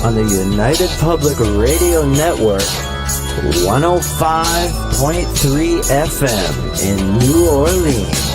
on the United Public Radio Network, 105.3 FM in New Orleans.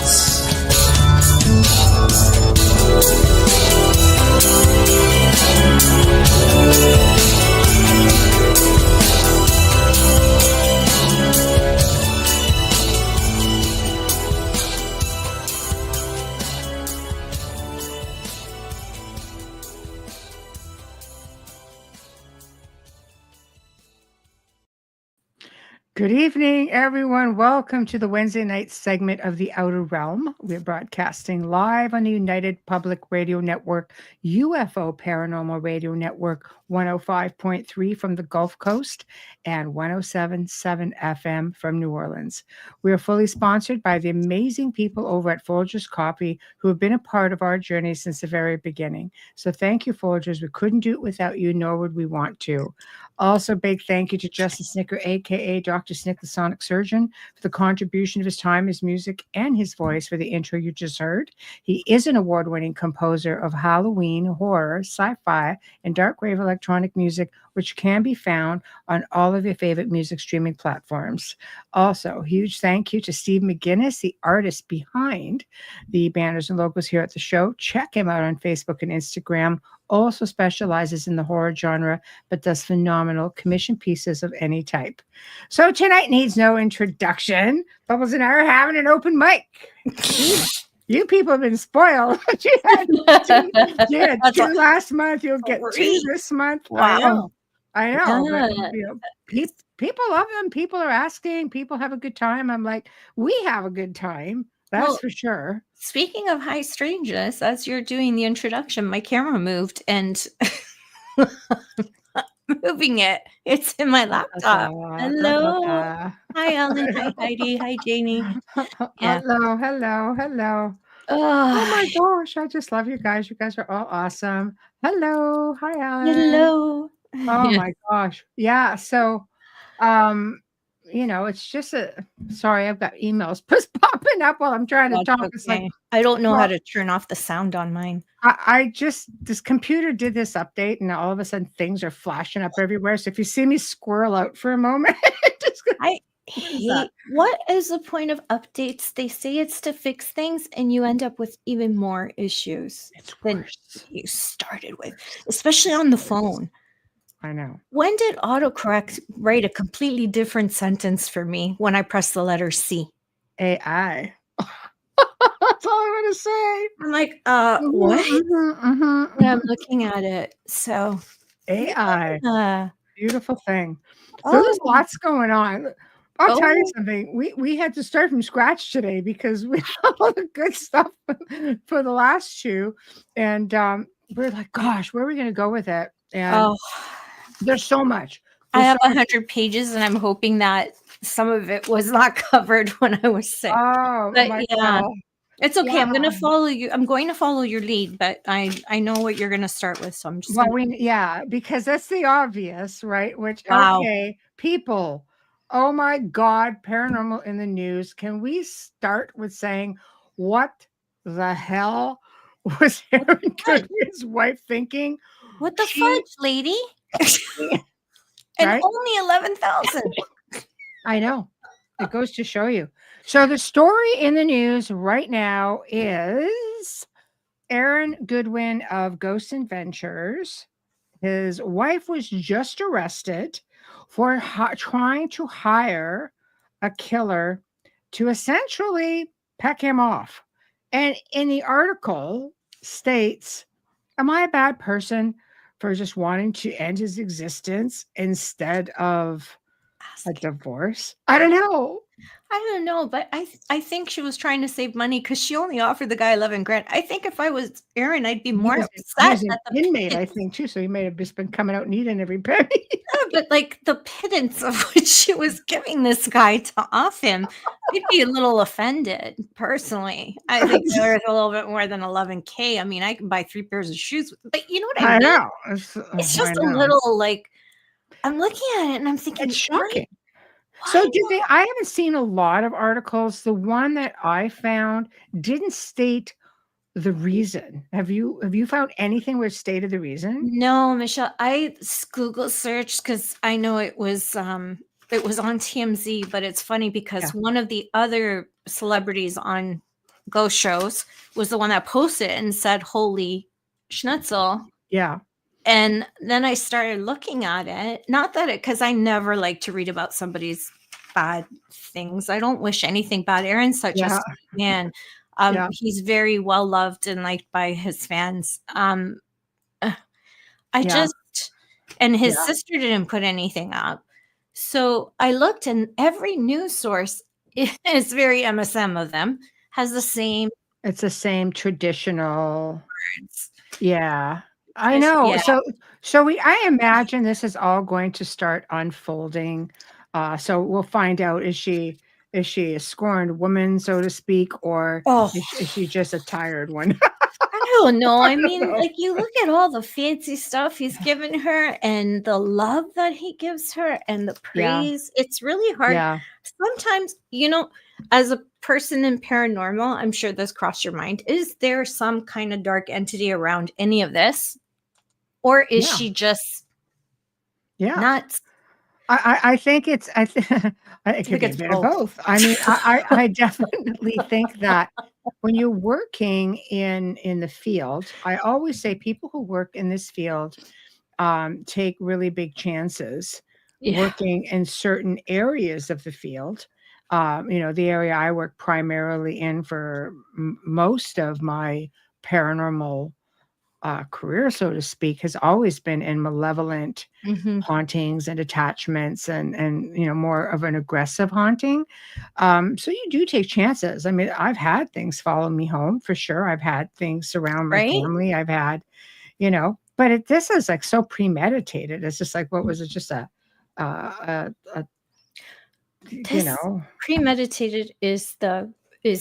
Good evening, everyone. Welcome to the Wednesday night segment of The Outer Realm. We're broadcasting live on the United Public Radio Network, UFO Paranormal Radio Network, 105.3 from the Gulf Coast and 107.7 FM from New Orleans. We are fully sponsored by the amazing people over at Folgers Coffee who have been a part of our journey since the very beginning. So thank you, Folgers. We couldn't do it without you, nor would we want to. Also, big thank you to Justin Snicker, a.k.a. Dr. Snick, the Sonic Surgeon, for the contribution of his time, his music, and his voice for the intro you just heard. He is an award-winning composer of Halloween, horror, sci-fi, and dark wave electronic music, which can be found on all of your favorite music streaming platforms. Also, huge thank you to Steve McGinnis, the artist behind the banners and logos here at the show. Check him out on Facebook and Instagram. Also specializes in the horror genre, but does phenomenal commission pieces of any type. So tonight needs no introduction. Bubbles and I are having an open mic. You people have been spoiled. You had two last month. You'll get two this month. Wow. I know. Yeah. But, people love them. People are asking. People have a good time. I'm like, we have a good time. That's for sure. Speaking of high strangeness, as you're doing the introduction, my camera moved and moving it. It's in my laptop. Hello. Hi, Ellen. Hi, Heidi. Hi, Jamie. Yeah. Hello. Oh my gosh. I just love you guys. You guys are all awesome. Hello. Hi, Ellen. Hello. Oh my gosh. Yeah. So, it's just sorry, I've got emails popping up while I'm trying to talk. Okay. It's like, I don't know how to turn off the sound on mine. This computer did this update and all of a sudden things are flashing up everywhere. So if you see me squirrel out for a moment, what is the point of updates? They say it's to fix things and you end up with even more issues than you started with, especially on the phone. I know. When did autocorrect write a completely different sentence for me when I press the letter C? AI. That's all I'm going to say. I'm like, what? Yeah, I'm looking at it. So AI. Beautiful thing. So there's lots going on. I'll tell you something. We had to start from scratch today because we have all the good stuff for the last two. And we're like, gosh, where are we going to go with it? And there's so much. I have 100 pages, and I'm hoping that some of it was not covered when I was sick. Oh, but my God. It's okay. Yeah. I'm going to follow you. I'm going to follow your lead, but I know what you're going to start with, so I'm just. Because that's the obvious, right? Okay, people. Oh my God, paranormal in the news. Can we start with saying what the hell was Aaron Goodwin's wife thinking? What the fudge, lady? And only 11,000. I know. It goes to show you. So the story in the news right now is Aaron Goodwin of Ghost Adventures. His wife was just arrested for trying to hire a killer to essentially peck him off. And in the article states, am I a bad person for just wanting to end his existence instead of a divorce? I don't know. But I think she was trying to save money because she only offered the guy $11,000. I think if I was Aaron, I'd be more upset. He's an inmate, I think, too. So he may have just been coming out needing every penny. But like the pittance of what she was giving this guy to off him, I'd be a little offended personally. I think there's a little bit more than $11,000. I mean, I can buy 3 pairs of shoes, but you know what I mean? I know. It's just a little like, I'm looking at it and I'm thinking, it's shocking. So I haven't seen a lot of articles. The one that I found didn't state the reason? Have you found anything where it stated the reason? No, Michelle, I Google searched because I know it was on TMZ, but it's funny Yeah. because one of the other celebrities on ghost shows was the one that posted it and said, "Holy schnitzel." Yeah. And then I started looking at it. Not that it, because I never like to read about somebody's bad things. I don't wish anything bad. Aaron's such a Yeah. sweet man. Yeah. He's very well loved and liked by his fans. I Yeah. just, and his Yeah. sister didn't put anything up. So I looked, and every news source is very MSM of them, has the same It's the same traditional. words. Yeah. I know. Yeah. So I imagine this is all going to start unfolding. So we'll find out, is she a scorned woman, so to speak, or Oh, is she just a tired one? I don't know. I I don't mean, know. like, you look at all the fancy stuff he's given her and the love that he gives her and the Yeah. praise. It's really hard. Yeah. Sometimes, as a person in paranormal, I'm sure this crossed your mind. Is there some kind of dark entity around any of this? Or is Yeah. she just Yeah. nuts? I think it could be a it's bit of both. both. I mean, I definitely think that when you're working in the field, I always say people who work in this field take really big chances Yeah. working in certain areas of the field. The area I work primarily in for most of my paranormal career, so to speak, has always been in malevolent Mhm. hauntings and attachments and more of an aggressive haunting. So you do take chances. I mean, I've had things follow me home for sure. I've had things surround my Right? family. I've had, but this is like so premeditated. It's just like, what was it? Just a This premeditated is the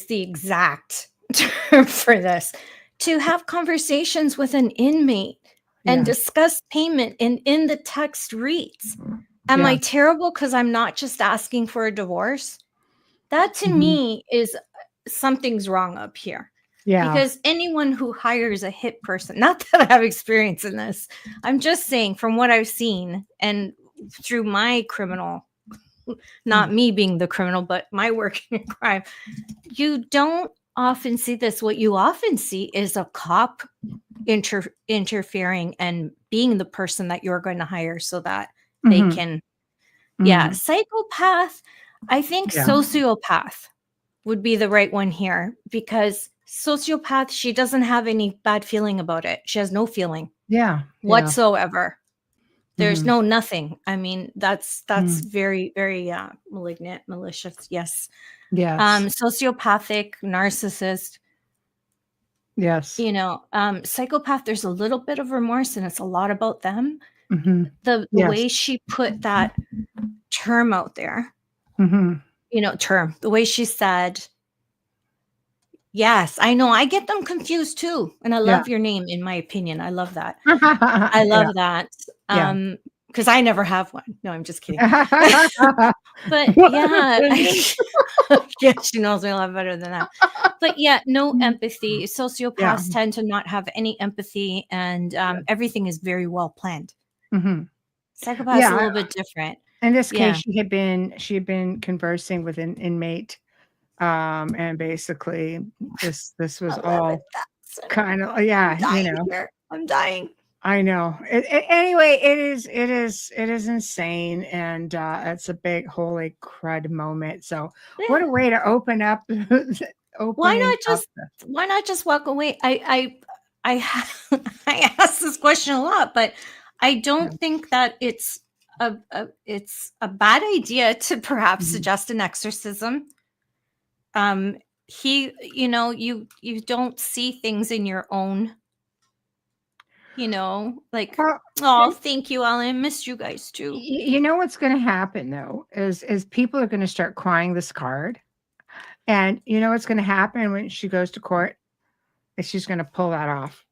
exact term for this. To have conversations with an inmate and yeah, discuss payment, and in the text reads, "Am I yeah, terrible because I'm not just asking for a divorce?" That to mhm, me is something's wrong up here. yeah, Because anyone who hires a hit person, not that I have experience in this, I'm just saying from what I've seen and through my criminal, not me being the criminal, but my work in crime, you don't often see this. What you often see is a cop interfering and being the person that you're going to hire so that they mhm, can, mhm, psychopath. I think yeah, sociopath would be the right one here, because sociopath, she doesn't have any bad feeling about it. She has no feeling yeah, yeah, whatsoever. There's mhm, no nothing. I mean, that's mhm, very, very malignant, malicious. Yes. yes, Sociopathic, narcissist, yes, psychopath, there's a little bit of remorse and it's a lot about them. mhm, The yes, way she put that term out there, mhm, the way she said, yes, I know, I get them confused too. And I yeah. love your name, in my opinion. I love that. I love Yeah, that. yeah. Because I never have one. No, I'm just kidding. But What yeah, opinion? yeah, she knows me a lot better than that. But yeah, no empathy. Yeah, Sociopaths tend to not have any empathy, and yeah, everything is very well planned. mhm. Psychopaths a Yeah, little bit different. in this case, Yeah. she had been conversing with an inmate, and basically this was all 11,000. kinda I'm yeah, dying here. I'm dying. I know. Anyway, it is insane, and, it's a big holy crud moment, so what Yeah. a way to open up Why opening not up just the why not just walk away? I ask this question a lot, but I yeah, don't think that it's a bad idea to perhaps mhm. suggest an exorcism. He, you don't see things in your own, like, Well, oh, thank you, Alan. I missed you guys too. you know what's gonna happen though, is people are gonna start crying this card, and you know what's gonna happen when she goes to court, is she's gonna pull that off.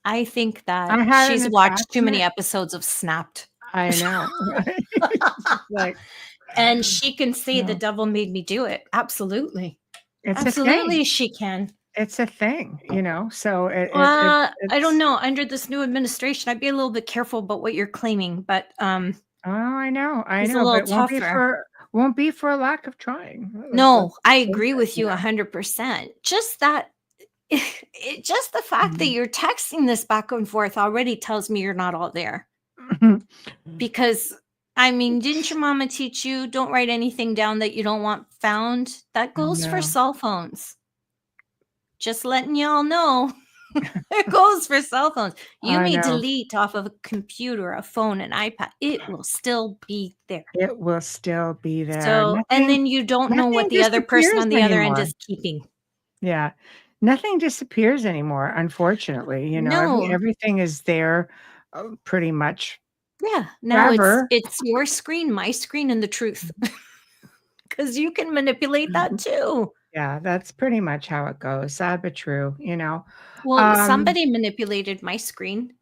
I think that I had an she's watched too many attachment. episodes of Snapped. I know, right? It's just like, And she can say the no, devil made me do it. Absolutely. it's a thing. Absolutely, she can. it's a thing, so I don't it's, know. Under this new administration, I'd be a little bit careful about what you're claiming, but oh, I it's a know, but little it tougher. won't be for a lack of trying. Let's No, I face agree it, with you 100%. Just that, just the fact that you're texting this back and forth already tells me you're not all there. Because, I mean, didn't your mama teach you don't write anything down that you don't want found? That goes for No, cell phones. Just letting y'all know. It goes for cell phones. You I may know. delete off of a computer, a phone, an iPad. It will still be there. It will still be there. So, and then you don't know what Nothing the other person disappears on the other end anymore. is keeping. Yeah. Nothing disappears anymore, unfortunately, No. everything is there, pretty much Yeah. Now forever. it's your screen, my screen, and the truth. Because you can manipulate that too. Yeah, that's pretty much how it goes. Sad but true, Well, Um, somebody manipulated my screen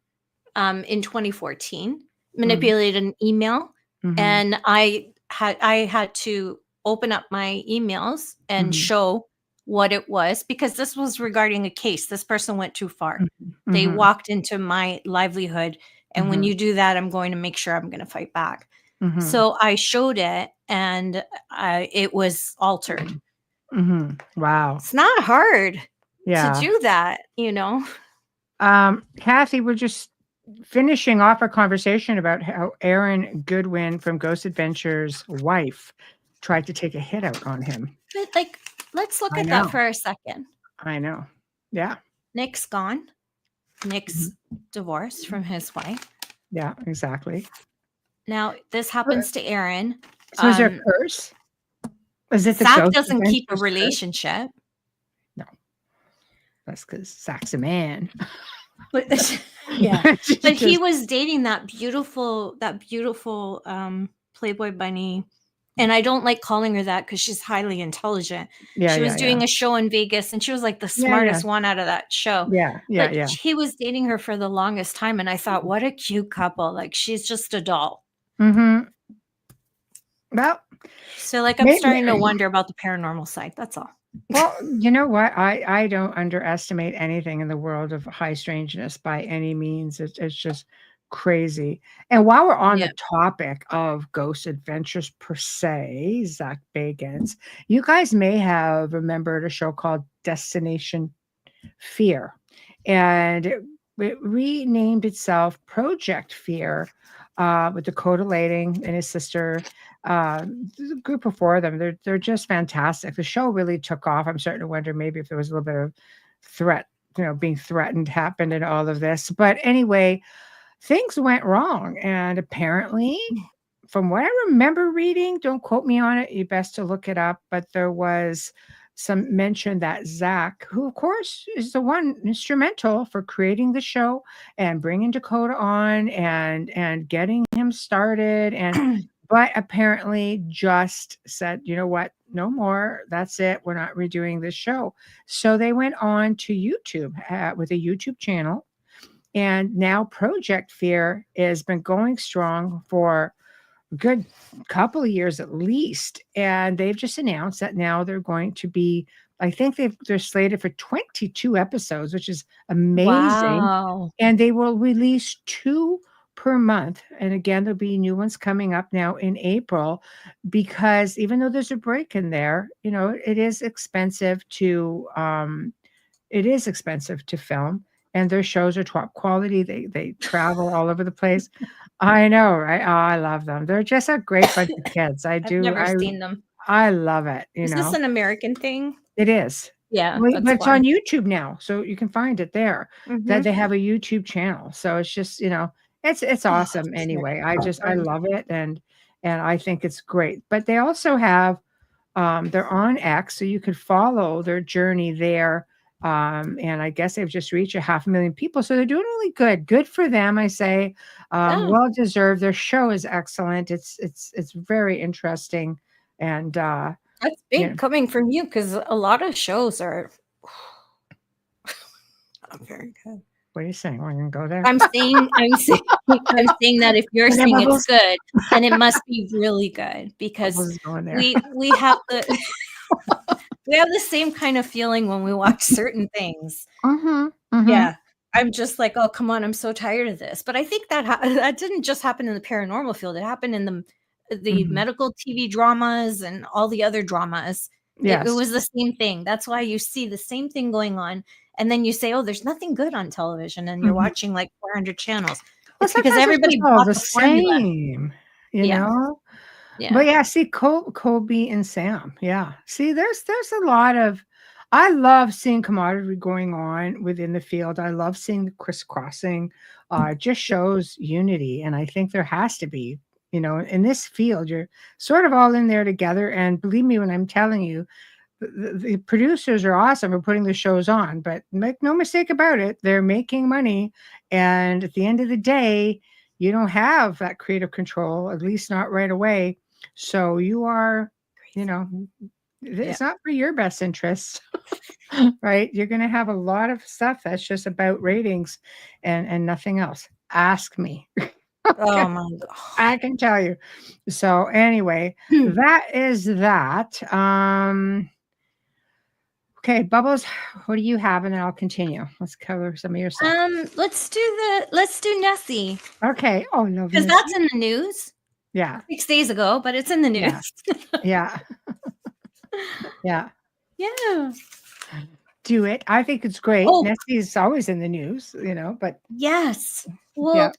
in 2014, mhm, manipulated an email, mhm, and I had to open up my emails and mhm, show what it was because this was regarding a case. This person went too far. mhm, They mhm, walked into my livelihood, and when mhm, you do that, I'm going to make sure I'm going to fight back. mhm, So I showed it, and it was altered. mhm. Wow. It's not hard to Yeah. do that. Kathy, we're just finishing off our conversation about how Aaron Goodwin from Ghost Adventures' wife tried to take a hit out on him. But like, let's look I at that know. for a second. I know. Yeah. Nick's gone. Nick's Mhm. divorced from his wife. Yeah, exactly. Now this Uh, happens to Aaron. So is there a curse? Is it the Zach Ghost doesn't keep a Adventures curse? relationship. No, that's because Zach's a man. But yeah, but he Just, was dating that beautiful Playboy bunny. And I don't like calling her that because she's highly intelligent. yeah, She was yeah, yeah. doing a show in Vegas and she was like the Yeah, yeah. smartest one out of that show. Yeah, yeah, But yeah. he was dating her for the longest time. And I thought, what a cute couple. Like she's just a doll. Mm-hmm. Well, So like I'm may- starting to wonder about the paranormal side. That's all. well, you know what? I don't underestimate anything in the world of high strangeness by any means. It's just crazy. And while we're on Yeah. the topic of ghost adventures per se, Zach Bagans, you guys may have remembered a show called Destination Fear, and it renamed itself Project Fear, with Dakota Lading and his sister. There's a group of four of them. They're just fantastic. The show really took off. I'm starting to wonder maybe if there was a little bit of threat, being threatened happened in all of this. But anyway, things went wrong, and apparently, from what I remember reading, don't quote me on it, you best to look it up, but there was some mention that Zach, who of course is the one instrumental for creating the show and bringing Dakota on and getting him started, and but apparently just said, you know what, no more, that's it, we're not redoing this show. So they went on to YouTube, with a YouTube channel, and now Project Fear has been going strong for a good couple of years at least. And they've just announced that now they're going to be, I think they're slated for 22 episodes, which is amazing. Wow. And they will release 2 per month. And again, there'll be new ones coming up now in April, because even though there's a break in there, it is expensive to film, and their shows are top quality. They travel all over the place. I know, right? Oh, I love them. They're just a great bunch of kids. I I've do. never seen them. I love it. Is this an American thing? It is. Yeah, But that's it's why. on YouTube now, so you can find it there. That Mhm. they have a YouTube channel. So it's just, it's Oh, awesome it's very anyway. I cool. love it, and I think it's great. But they also have, they're on X, so you could follow their journey there. And I guess they've just reached 500,000 people, so they're doing really good. Good for them, I say. Yeah, Well deserved. Their show is excellent. It's very interesting, and that's you big know, coming from you because a lot of shows are not very good. what are you saying? We're gonna go there. I'm saying I'm saying that if you're saying it's good, then it must be really good because Bubbles is going there. we have the We have the same kind of feeling when we watch certain things. Mm-hmm. Yeah. I'm just like, oh, come on, I'm so tired of this. But I think that that didn't just happen in the paranormal field. It happened in the medical TV dramas and all the other dramas. It Yes. was the same thing. That's why you see the same thing going on. And then you say, oh, there's nothing good on television. And you're watching like 400 channels. Well, It's because sometimes it's just everybody all bought the the formula. same, you Yeah. know? Yeah. But yeah, see, Kobe and Sam. Yeah. See, there's a lot of I love seeing camaraderie going on within the field. I love seeing the crisscrossing. It just shows unity. And I think there has to be, in this field, you're sort of all in there together. And believe me when I'm telling you, the producers are awesome for putting the shows on, but make no mistake about it, they're making money. And at the end of the day, you don't have that creative control, at least not right away. So you are, it's not for your best interests, right? You're going to have a lot of stuff that's just about ratings and nothing else. Ask me. Oh my God. I can tell you. So anyway, that is that. Okay, Bubbles, what do you have? And then I'll continue. Let's cover some of your stuff. Let's do Nessie. Okay. Oh, no. Because that's in the news. Yeah. 6 days ago, but it's in the news. Yeah. Yeah. Yeah. Do it. I think it's great. Oh. Nessie is always in the news, but. Yes. Well,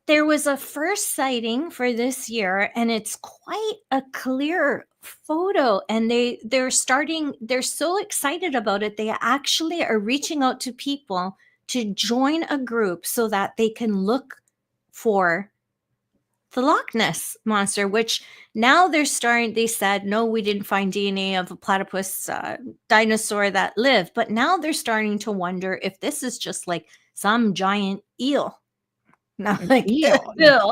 there was a first sighting for this year, and it's quite a clear photo. And they're so excited about it. They actually are reaching out to people to join a group so that they can look for the Loch Ness monster, which now they said, no, we didn't find DNA of a platypus dinosaur that lived. But now they're starting to wonder if this is just like some giant eel. Not like eel. Yeah,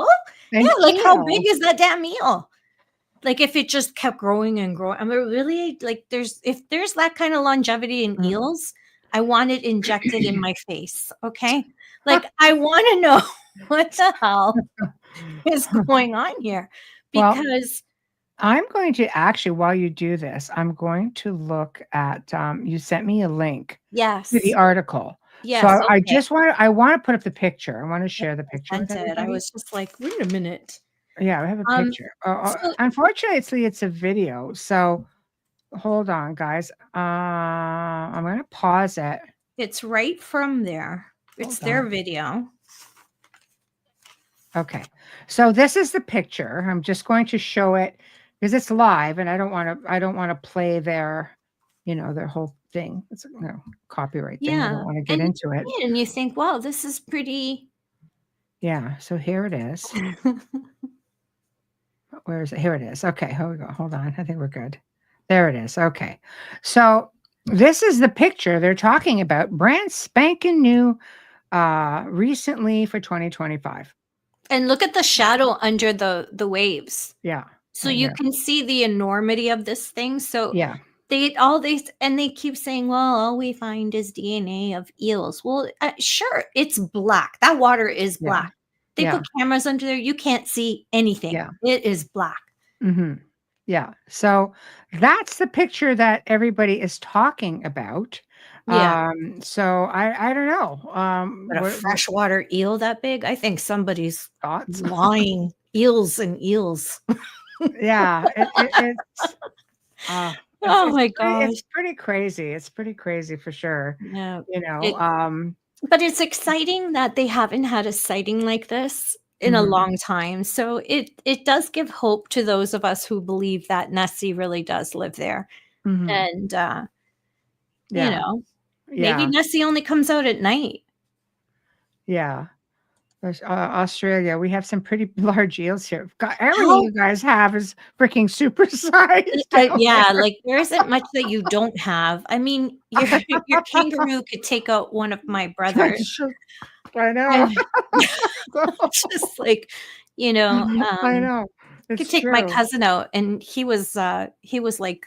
like how big is that damn eel? Like if it just kept growing and growing. I mean, really, like if there's that kind of longevity in eels, I want it injected in my face. Okay. Like I want to know what the hell is going on here. Because I'm going to actually, while you do this, I'm going to look at you sent me a link to the article. Yes. So I want to put up the picture. I want to share the picture. I was just like, wait a minute. Yeah, I have a picture. Unfortunately, it's a video. So hold on, guys. I'm going to pause it. It's right from there. It's their video. Okay. So this is the picture. I'm just going to show it because it's live and I don't want to play their whole thing. It's copyright thing. I don't want to get into it. And you think, wow, this is pretty. Yeah. So here it is. Where is it? Here it is. Okay. Here we go. Hold on. I think we're good. There it is. Okay. So this is the picture they're talking about. Brand spanking new recently for 2025. And look at the shadow under the waves. Yeah. So you can see the enormity of this thing. So yeah. They keep saying, well, all we find is DNA of eels. Well, sure, it's black. That water is black. They put cameras under there. You can't see anything. Yeah. It is black. Mm-hmm. Yeah. So that's the picture that everybody is talking about. Yeah. So I don't know. But a freshwater eel that big? I think somebody's lying. Eels and eels. Yeah. It's oh my gosh. It's pretty crazy. It's pretty crazy for sure. Yeah. But it's exciting that they haven't had a sighting like this in a long time. So it does give hope to those of us who believe that Nessie really does live there. And maybe Nessie only comes out at night. Yeah. Australia, we have some pretty large eels here. Everything you guys have is freaking supersized. Yeah, like there isn't much that you don't have. I mean, your kangaroo could take out one of my brothers. I know. Just like, I know. You could take my cousin out, and he was like,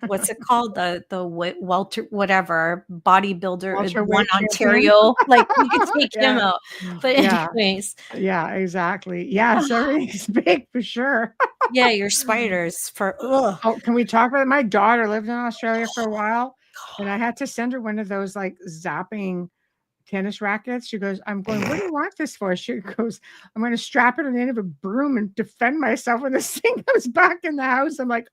what's it called? The Walter whatever bodybuilder one Ontario. Like we could take him out. But anyways. Yeah, exactly. Yeah, so he's big for sure. Yeah, your spiders for ugh. Oh, can we talk about it? My daughter lived in Australia for a while, and I had to send her one of those like zapping tennis rackets. She goes, I'm going, what do you want this for? She goes, I'm going to strap it on the end of a broom and defend myself when this thing comes back in the house. I'm like,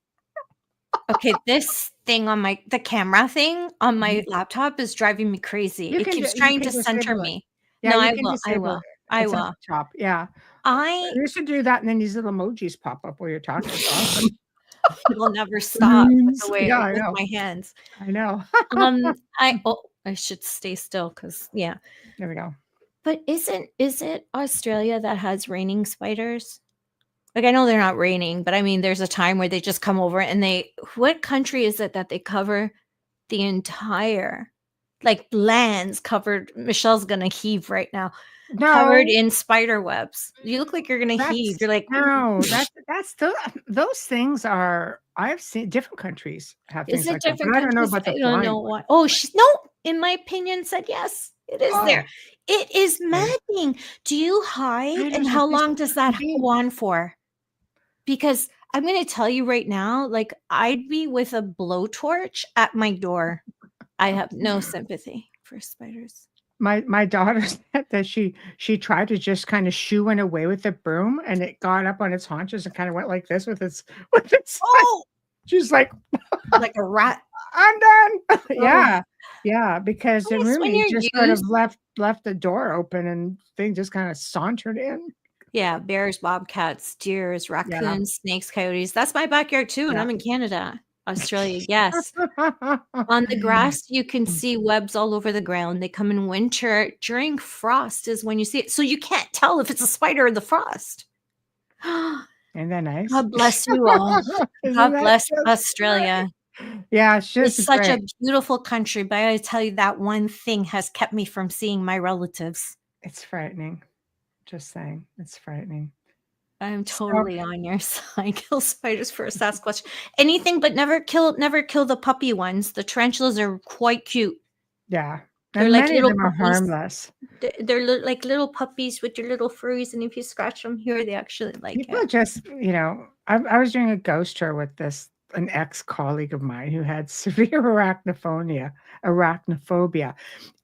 Okay, this thing on the camera thing on my laptop is driving me crazy. you It can, keeps you trying can to center disable it. me. Yeah, No, you I can will. I disable will. it. I It's on will. the top. Yeah. I You should do that. And then these little emojis pop up while you're talking. It's awesome. will never stop with the way Yeah, I with know. my hands. I know. I should stay still because yeah. There we go. But is it Australia that has raining spiders? Like I know they're not raining, but I mean there's a time where they just come over and what country is it that they cover the entire like lands covered? Michelle's gonna heave right now. Covered No, in spider webs. You look like you're gonna heave. You're like, no, those things are, I've seen different countries have is things it like that, but different I don't know countries? about the I don't flying know one. why. Oh, she's no, in my opinion, said yes. It is Oh, there. It is okay. maddening. Do you hide? And Spiders are how just long does that big. go on for? Because I'm gonna tell you right now, like I'd be with a blowtorch at my door. I have no sympathy for spiders. My daughter said that she tried to just kind of shoo one away with the broom, and it got up on its haunches and kind of went like this with its Oh, she's like, like a rat. I'm done. Oh, Yeah. Yeah, because the nice when roomie you're just sort of used. left the door open and thing just kind of sauntered in. Yeah, bears, bobcats, deers, Yeah. raccoons, snakes, coyotes. That's my backyard too, and Yeah. I'm in Canada. Australia, yes. On the grass, you can Mm. see webs all over the ground. They come in winter. During frost is when you see it. So you can't tell if it's a spider in the frost. God Isn't that nice? bless you all. Isn't God that bless just Australia. great? Yeah, it's It's just such a great. beautiful country, but I gotta tell you that one thing has kept me from seeing my relatives. It's frightening. Just saying. It's frightening. I'm So totally on your side. Kill spiders for a Sasquatch. Anything but never kill the puppy ones. The tarantulas are quite cute. yeah. They're And like many of little them are puppies. harmless. Like little puppies with your little furries, and if you scratch them here, they actually like People it. just, I was doing a ghost tour with an ex-colleague of mine who had severe arachnophobia.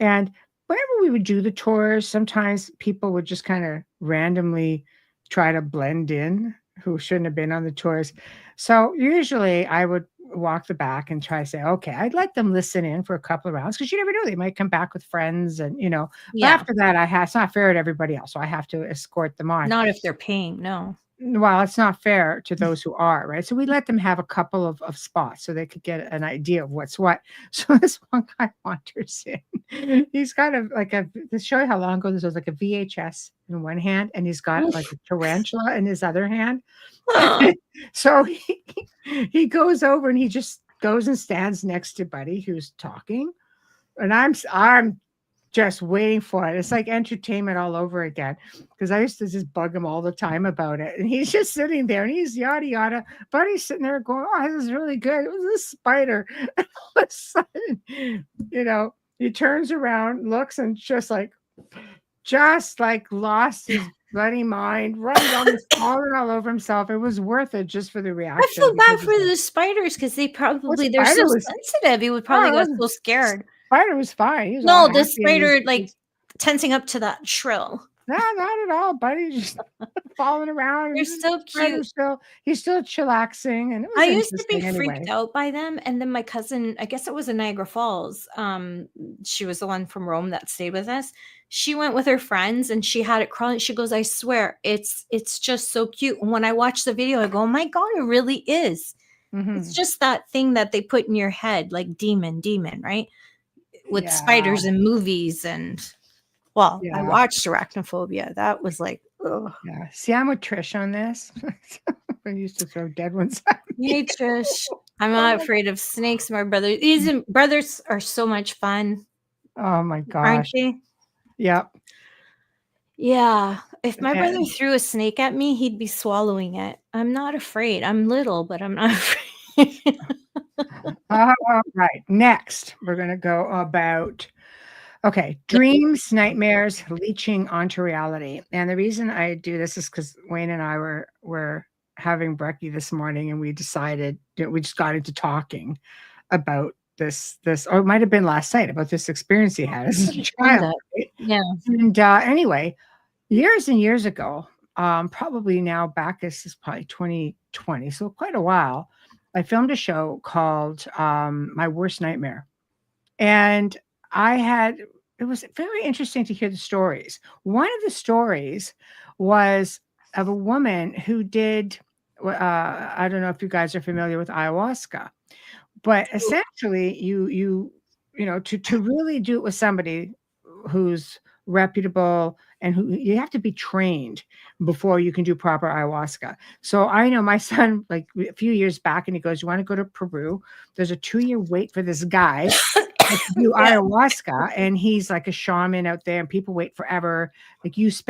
And whenever we would do the tours, sometimes people would just kind of randomly try to blend in who shouldn't have been on the tours. So usually I would walk the back and try to say, okay, I'd let them listen in for a couple of rounds because you never know, they might come back with friends but Yeah, after that it's not fair to everybody else. So I have to escort them on. not if they're paying. No. Well, it's not fair to those who are, right? So we let them have a couple of spots so they could get an idea of what's what. So this one guy wanders in. He's got to show you how long ago this was, like a VHS in one hand, and he's got like a tarantula in his other hand. So he goes over and he just goes and stands next to Buddy who's talking. And I'm just waiting for it. It's like entertainment all over again. Because I used to just bug him all the time about it. And he's just sitting there and he's yada yada. But he's sitting there going, oh, this is really good. It was a spider. And all of a sudden, he turns around, looks, and just like lost his bloody mind, runs almost falling all over himself. It was worth it just for the I reaction. feel bad Because for the spiders because they're spider so was sensitive. He would probably got so scared. spider was fine. He was all No, the happy and spider like tensing up to that shrill. no, not at all, buddy. Just falling around. They're so cute. He's still chillaxing, and it was I used to be interesting freaked anyway. out by them, and then my cousin, I guess it was in Niagara Falls, she was the one from Rome that stayed with us. She went with her friends, and she had it crawling. She goes, "I swear, it's just so cute." And when I watch the video, I go, "Oh my God, it really is." It's just that thing that they put in your head, like demon, right? With Yeah, spiders and movies and I yeah, watched Arachnophobia. That was like, ugh. yeah. See, I'm with Trish on this. I used to throw dead ones at me. Hey, Trish. I'm not afraid of snakes. My brothers, brothers are so much fun, Oh my aren't gosh. they? Yep. Yeah. If my brother And, threw a snake at me, he'd be swallowing it. I'm not afraid. I'm little, but I'm not afraid. all right. Next, we're gonna go about dreams, nightmares, leaching onto reality. And the reason I do this is because Wayne and I were having brekkie this morning, and we decided, we just got into talking about this, or it might have been last night, about this experience he had as a child. Right? Yeah. And anyway, years and years ago, probably now back, this is probably 2020, so quite a while, I filmed a show called My Worst Nightmare. And it was very interesting to hear the stories. One of the stories was of a woman who did, I don't know if you guys are familiar with ayahuasca, but essentially to really do it with somebody who's reputable and who you have to be trained before you can do proper ayahuasca. So I know my son, like a few years back, and he goes, "You want to go to Peru? There's a 2-year wait for this guy to do ayahuasca, and he's like a shaman out there, and people wait forever. Like it's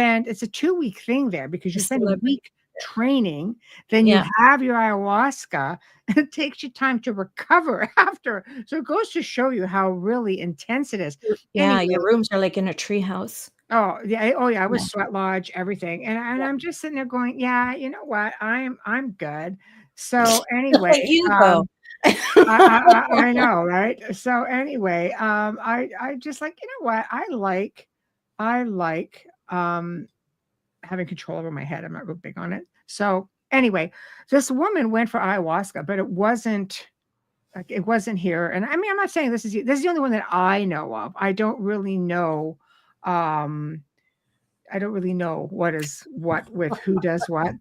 a 2-week thing there because you spend a week training, then you have your ayahuasca, and it takes you time to recover after. So it goes to show you how really intense it is. Yeah, Anyway, your rooms are like in a tree house. Oh yeah, I was sweat lodge, everything, and I'm just sitting there going, yeah, you know what, I'm good. So anyway, You go. I know, right? So anyway, I just like, you know what, I like having control over my head. I'm not real big on it. So anyway, this woman went for ayahuasca, but it wasn't here. And I mean, I'm not saying this is the only one that I know of. I don't really know. I don't really know what is what with who does what.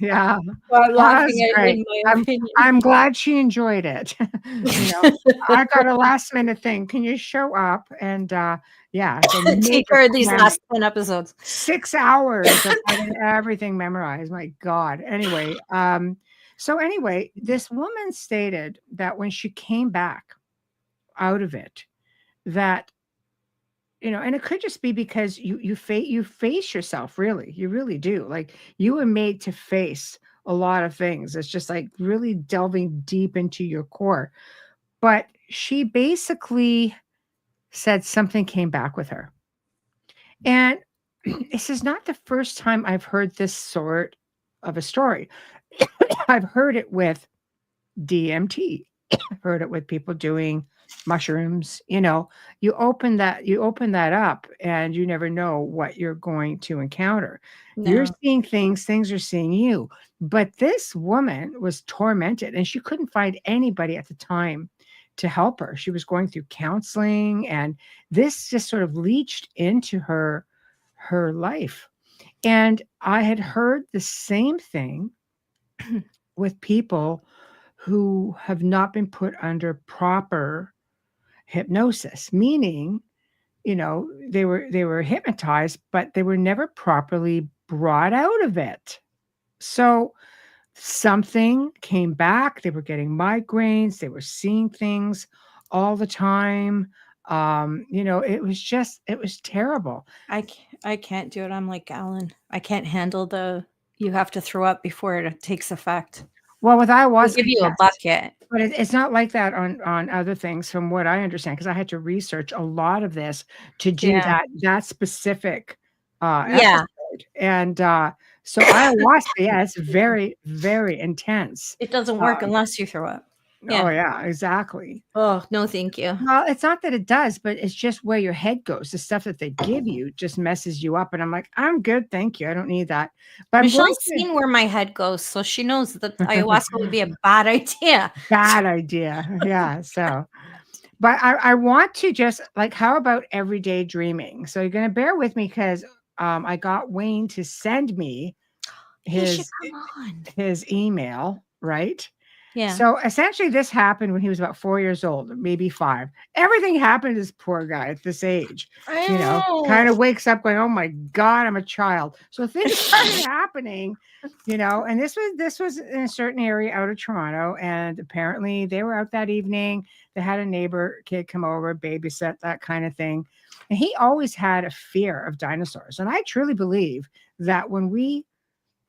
Yeah. Well, I'm laughing That's at great. in my opinion. I'm glad she enjoyed it. I got a last minute thing. Can you show up? And take her these last 10 episodes. 6 hours of having everything memorized. My God. Anyway, so anyway, this woman stated that when she came back out of it, that and it could just be because you face yourself, really. You really do. Like, you were made to face a lot of things. It's just like really delving deep into your core. But she basically said something came back with her. And this is not the first time I've heard this sort of a story. I've heard it with DMT. I've heard it with people doing mushrooms. You open that up and you never know what you're going to encounter. No. You're seeing things are seeing you. But this woman was tormented, and she couldn't find anybody at the time to help her. She was going through counseling, and this just sort of leached into her life. And I had heard the same thing with people who have not been put under proper hypnosis, meaning, they were hypnotized, but they were never properly brought out of it. So something came back. They were getting migraines. They were seeing things all the time. It was terrible. I can't do it. I'm like Alan. I can't handle you have to throw up before it takes effect. Well, with ayahuasca, I'll give you a bucket. But it's not like that on other things, from what I understand, because I had to research a lot of this to do that specific episode. And so ayahuasca, it's very, very intense. It doesn't work unless you throw up. Yeah. Oh, yeah, exactly. Oh, no, thank you. Well, it's not that it does, but it's just where your head goes. The stuff that they give you just messes you up. And I'm like, I'm good. Thank you. I don't need that. But Michelle's seen where my head goes, so she knows that ayahuasca would be a bad idea. Bad idea. Yeah. So, but I want to just how about everyday dreaming? So you're going to bear with me because I got Wayne to send me his email, right? Yeah. So essentially this happened when he was about 4 years old, maybe 5. Everything happened to this poor guy at this age, kind of wakes up going, oh my God, I'm a child. So things started happening, and this was in a certain area out of Toronto. And apparently they were out that evening. They had a neighbor kid come over, babysit, that kind of thing. And he always had a fear of dinosaurs. And I truly believe that when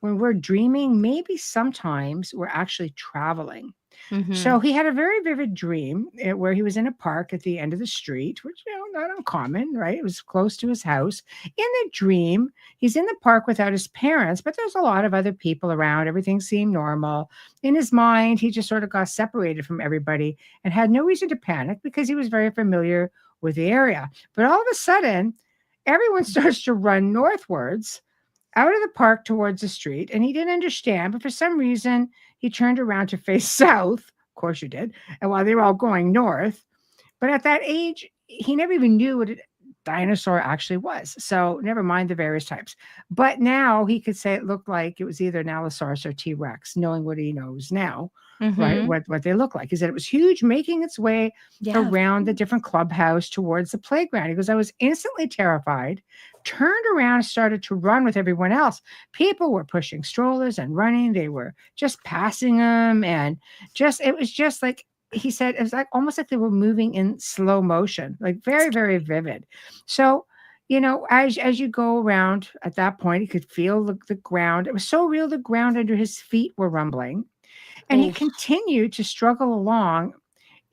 we're dreaming, maybe sometimes we're actually traveling. Mhm. So he had a very vivid dream where he was in a park at the end of the street, which, not uncommon, right? It was close to his house. In the dream, he's in the park without his parents, but there's a lot of other people around. Everything seemed normal. In his mind, he just sort of got separated from everybody and had no reason to panic because he was very familiar with the area. But all of a sudden, everyone starts to run northwards out of the park towards the street, and he didn't understand, but for some reason, he turned around to face south. Of course, you did. And while they were all going north, but at that age, he never even knew what a dinosaur actually was. So never mind the various types. But now he could say it looked like it was either an Allosaurus or T Rex, knowing what he knows now, right? Mhm. What they look like. He said it was huge, making its way Yeah. around the different clubhouse towards the playground. He goes, I was instantly terrified, turned around and started to run with everyone else. People were pushing strollers and running. They were just passing them. And it was just like, he said, it was like almost like they were moving in slow motion, like very, very vivid. So, as you go around at that point, he could feel the ground. It was so real, the ground under his feet were rumbling. And he Oh. continued to struggle along.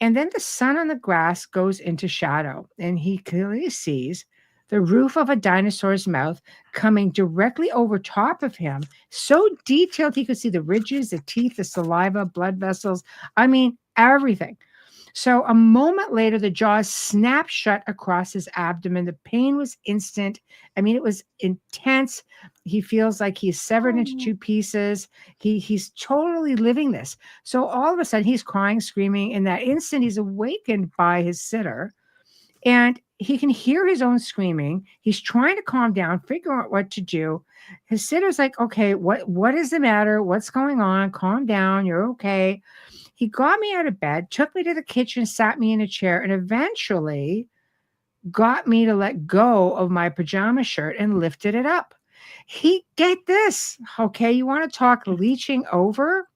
And then the sun on the grass goes into shadow, and he clearly sees the roof of a dinosaur's mouth coming directly over top of him, so detailed he could see the ridges, the teeth, the saliva, blood vessels. I mean, everything. So a moment later, the jaws snapped shut across his abdomen. The pain was instant. I mean, it was intense. He feels like he's severed into Oh. two pieces. He's totally living this. So all of a sudden, he's crying, screaming. In that instant, he's awakened by his sitter, and he can hear his own screaming. He's trying to calm down, figure out what to do. His sitter's like, "Okay, what is the matter? What's going on? Calm down. You're okay." He got me out of bed, took me to the kitchen, sat me in a chair, and eventually got me to let go of my pajama shirt and lifted it up. Get this, okay? You want to talk leeching over?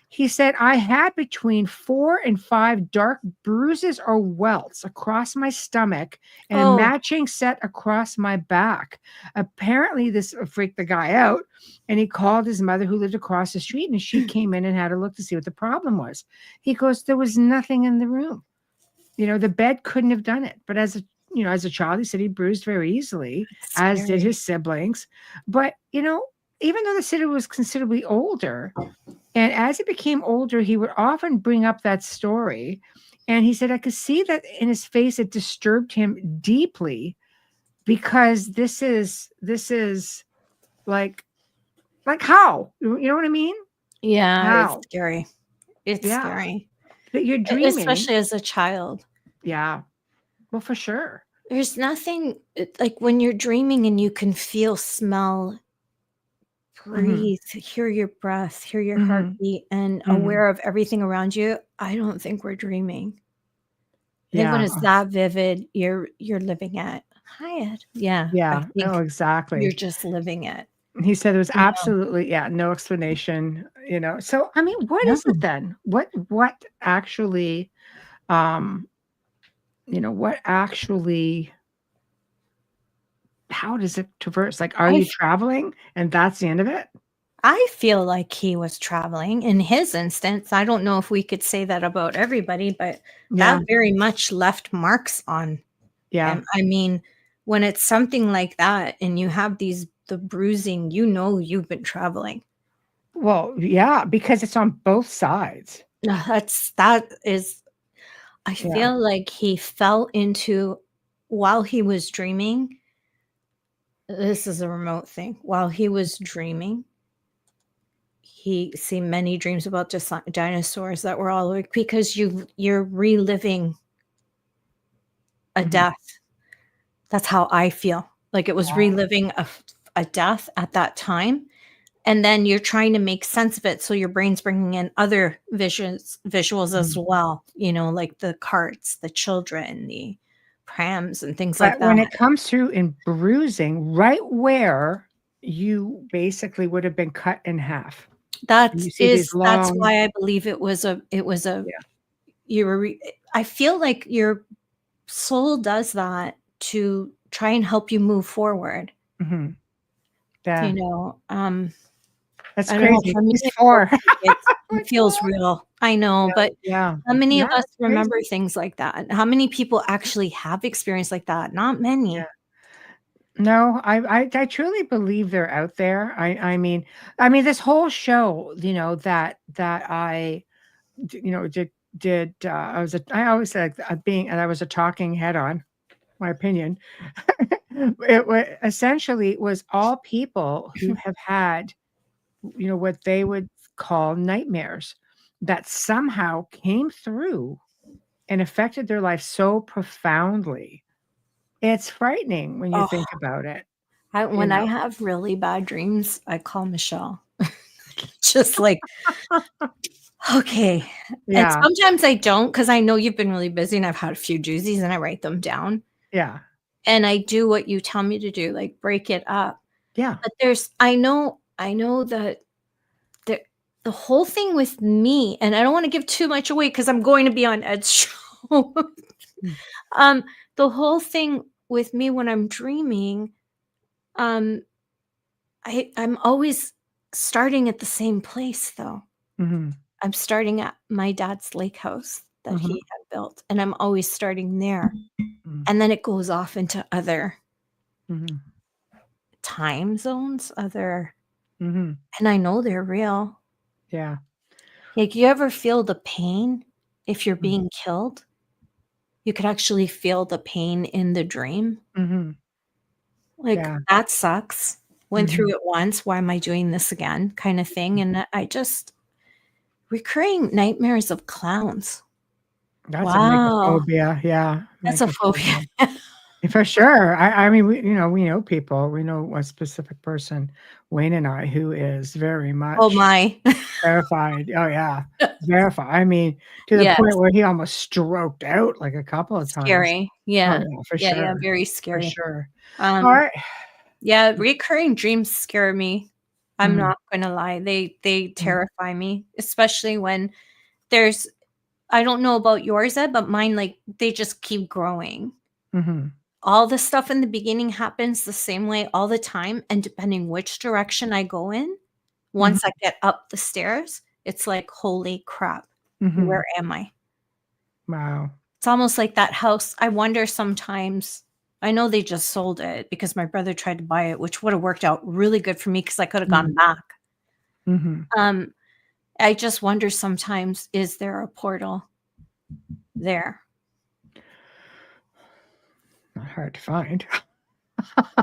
He said, I had between 4 and 5 dark bruises or welts across my stomach and a Oh. matching set across my back. Apparently, this freaked the guy out, and he called his mother, who lived across the street, and she came in and had a look to see what the problem was. He goes, there was nothing in the room. The bed couldn't have done it. But as a child, he said he bruised very easily, It's as did scary. his siblings. But, even though the sitter was considerably older, and as he became older, he would often bring up that story. And he said, I could see that in his face, it disturbed him deeply, because this is like how? You know what I mean? Yeah, it's How? scary. It's Yeah. scary. That you're dreaming. Especially as a child. Yeah. Well, for sure. There's nothing like when you're dreaming and you can feel, smell, Mhm. breathe, hear your breath, hear your Mhm. heartbeat, and Mhm. aware of everything around you. I don't think we're dreaming. I think when Yeah. it's that vivid, you're living it. Hi, Ed. Yeah, I Yeah. Oh, think you're exactly. just living it. He said there was You know? absolutely, yeah, no explanation. So, I mean, what No. is it then? What actually, um, what actually, how does it traverse? Like, are I you f traveling and that's the end of it? I feel like he was traveling in his instance. I don't know if we could say that about everybody, but that Yeah. very much left marks on Yeah. him. I mean, when it's something like that and you have the bruising, you've been traveling. Well, yeah, because it's on both sides. That is I Yeah. feel like he fell into while he was dreaming. This is a remote thing. While he was dreaming, he see many dreams about just dinosaurs that were all like because you're reliving a Mhm. death. That's how I feel. Like it was Wow. reliving a death at that time. And then you're trying to make sense of it, so your brain's bringing in other visuals as Mhm. well, like the carts, the children, the prams, and things like But that. when it comes through in bruising, right where you basically would have been cut in half. You see these That's long. why I believe it was a Yeah. you were re I feel like your soul does that to try and help you move forward, Mhm. you Yeah. know? That's I don't know. crazy. For me, He's 4. it feels real. I know, but Yeah. how many Yeah, of us it's crazy. remember things like that? How many people actually have experience like that? Not many. Yeah. No, I truly believe they're out there. I mean, this whole show, that I, I always said I was a talking head on my opinion. Essentially was all people who have had, what they would call nightmares that somehow came through and affected their life so profoundly. It's frightening when you Oh, think about it. when I have really bad dreams, I call Michelle. Just like, okay. And Yeah. sometimes I don't because I know you've been really busy and I've had a few doozies and I write them down. Yeah. And I do what you tell me to do, like break it up. Yeah. But I know that the whole thing with me, and I don't want to give too much away because I'm going to be on Ed's show. Mm. The whole thing with me when I'm dreaming, um, I'm always starting at the same place though. Mhm. I'm starting at my dad's lake house that Mhm. he had built, and I'm always starting there. Mm. And then it goes off into other Mhm. time zones, Mhm. and I know they're real. Yeah. Like, you ever feel the pain if you're Mm. being killed? You could actually feel the pain in the dream. Mhm. Like, Yeah. that sucks. Went Mhm. through it once. Why am I doing this again? Kind of thing. And I just recurring nightmares of clowns. That's a Wow. mycophobia. Yeah. That's a phobia. For sure. I mean, we know people. We know a specific person, Wayne and I, who is very Oh much my. terrified. Oh yeah, terrified. I mean, to the Yes. point where he almost stroked out like a couple of times. Scary. Oh Yeah. yeah, for Yeah, sure, very for scary. sure. Um, All right. yeah, recurring dreams scare me. I'm Mhm. not gonna lie. They Mm. terrify me, especially when there's I don't know about yours, Ed, but mine, like, they just keep growing. Mhm. All the stuff in the beginning happens the same way all the time, and depending which direction I go in, Mhm. once I get up the stairs, it's like, "Holy crap, Mhm. where am I?" Wow. It's almost like that house. I wonder sometimes. I know they just sold it because my brother tried to buy it, which would have worked out really good for me because I could have gone Mhm. back. Mhm. Um, I just wonder sometimes, is there a portal there? Not hard to find.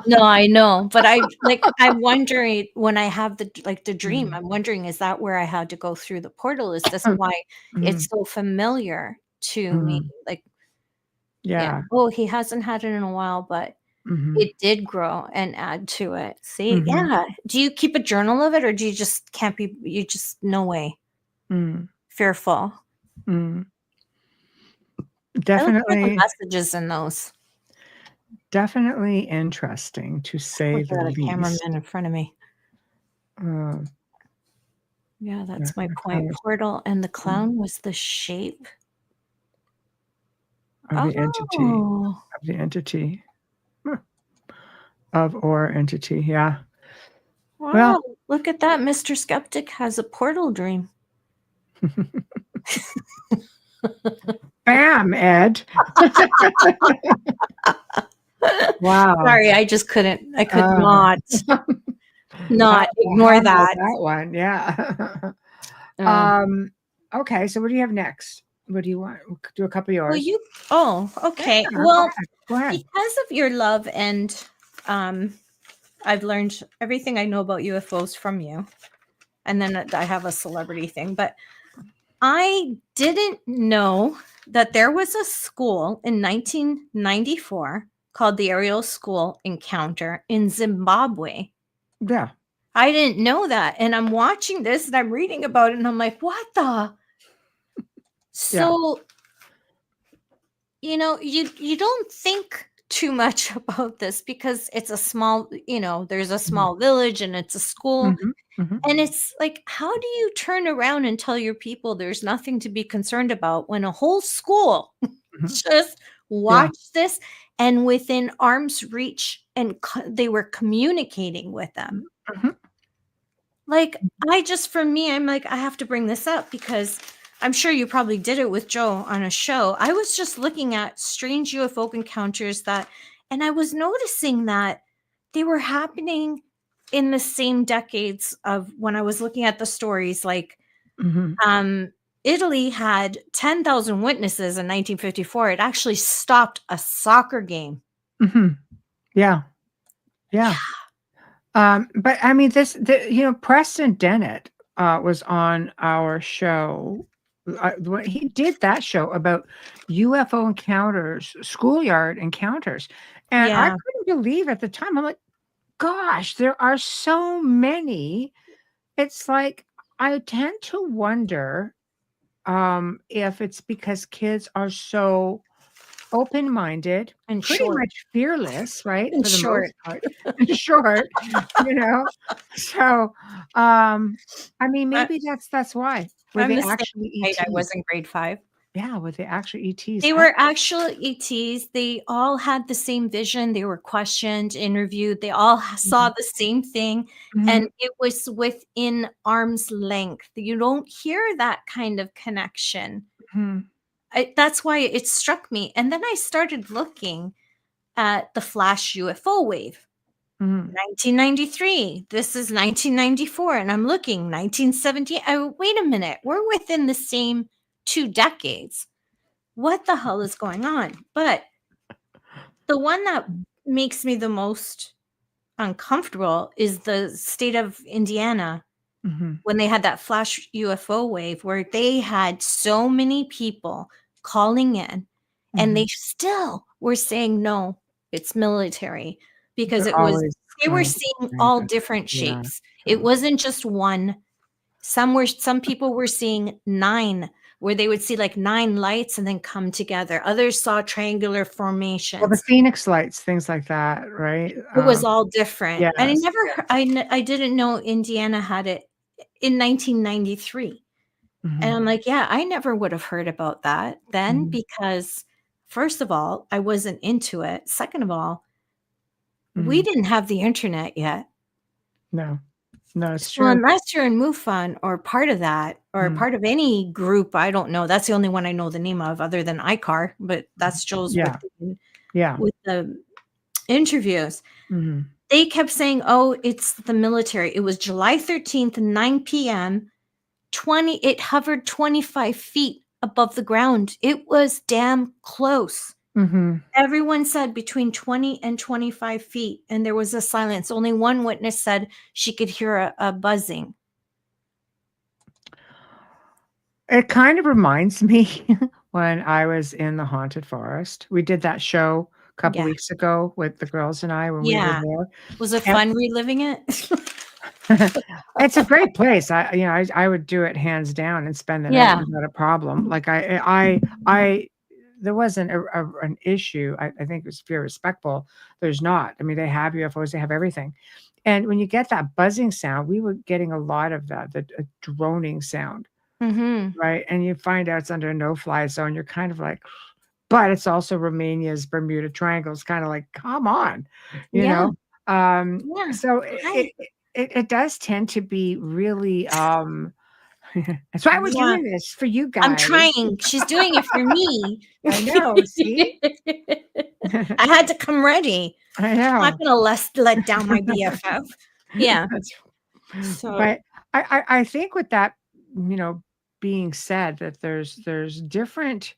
No, I know, but I'm wondering when I have the dream, Mhm. I'm wondering, is that where I had to go through the portal? Is this why it's Mhm. so familiar to me? Mhm. Like, yeah. Yeah. Oh, he hasn't had it in a while, but Mhm. it did grow and add to it. See? Mhm. Yeah. Do you keep a journal of it or do you just you just no way? Mm. Fearful. Mm. I look for the Definitely, messages in those. definitely interesting to say Look the at a least. cameraman in front of me. Uh, Yeah, yeah, that's my the point. colors, Portal, and the mm, clown was the shape. of the entity, Oh. of the entity, huh, of or entity. Yeah. Well, Wow, look at that. Mr. Skeptic has a portal dream. bam, Ed. Wow. Sorry, I could Uh, not how ignore about that. that one? Yeah. Um, Okay. So what do you have next? What do you want? We'll do a couple of well, yours. okay. Yeah, go Well, ahead. Go ahead. because of your love um, I've learned everything I know about UFOs from you. And then I have a celebrity thing, but I didn't know that there was a school in 1994 called the Aerial School Encounter in Zimbabwe. Yeah. I didn't know that. And I'm watching this and I'm reading about it and I'm like, what the? Yeah. So, you don't think too much about this because it's a small, there's a Mhm. small village and it's a school. Mhm. Mhm. And it's like, how do you turn around and tell your people there's nothing to be concerned about when a whole school Mhm. just Yeah. watched this and within arm's reach and they were communicating with them? Mhm. Like, for me, I'm like, I have to bring this up because I'm sure you probably did it with Joe on a show. I was just looking at strange UFO encounters and I was noticing that they were happening in the same decades of when I was looking at the stories. Like, Italy had 10,000 witnesses in 1954. It actually stopped a soccer game. Yeah. But I mean, Preston Dennett was on our show. He did that show about UFO encounters, schoolyard encounters. And I couldn't believe at the time, I'm like, gosh, there are so many. It's like, I tend to wonder if it's because kids are so open-minded and pretty short. much fearless, right? And For the short. most part. Short, so I mean, maybe that's why. Were I'm they the same actually height I ETs? was in grade 5. Yeah, were they actually ETs? They were actual ETs. They all had the same vision. They were questioned, interviewed. They all saw the same thing. And it was within arm's length. You don't hear that kind of connection. That's why it struck me. And then I started looking at the flash UFO wave. 1993. This is 1994. And I'm looking 1970. Wait a minute. We're within the same 2 decades. What the hell is going on? But the one that makes me the most uncomfortable is the state of Indiana when they had that flash UFO wave where they had so many people calling in and they still were saying, no, it's military because they were seeing all different shapes. It wasn't just one. Some people were seeing 9, where they would see like 9 lights and then come together. Others saw triangular formations. Well, the Phoenix lights, things like that, right? It was all different. Yes, And I didn't know Indiana had it in 1993. And I'm like, yeah, I never would have heard about that then because first of all, I wasn't into it. Second of all, we didn't have the internet yet. No, it's true. Well, unless you're in MUFON or part of that or part of any group, I don't know. That's the only one I know the name of other than ICAR, but that's Joel's with the interviews. They kept saying, oh, it's the military. It was July 13th, 9 p.m. It hovered 25 feet above the ground. It was damn close. Everyone said between 20 and 25 feet, and there was a silence. Only one witness said she could hear a buzzing. It kind of reminds me when I was in the haunted forest. We did that show a couple weeks ago with the girls and I when we were there. Was it fun reliving it? It's a great place. I would do it hands down and spend the night without a problem. Like there wasn't an issue. I think it was very respectful. There's not. I mean, they have UFOs, they have everything. And when you get that buzzing sound, we were getting a lot of that, the droning sound. Right. And you find out it's under a no-fly zone. You're kind of like, but it's also Romania's Bermuda Triangle. It's kind of like, come on, you know? So it does tend to be really, that's why we're doing this for you guys. I'm trying. She's doing it for me. I know. See, I had to come ready. I know. I'm not going to let down my BFF. Yeah. So, but I think with that, being said, that there's different.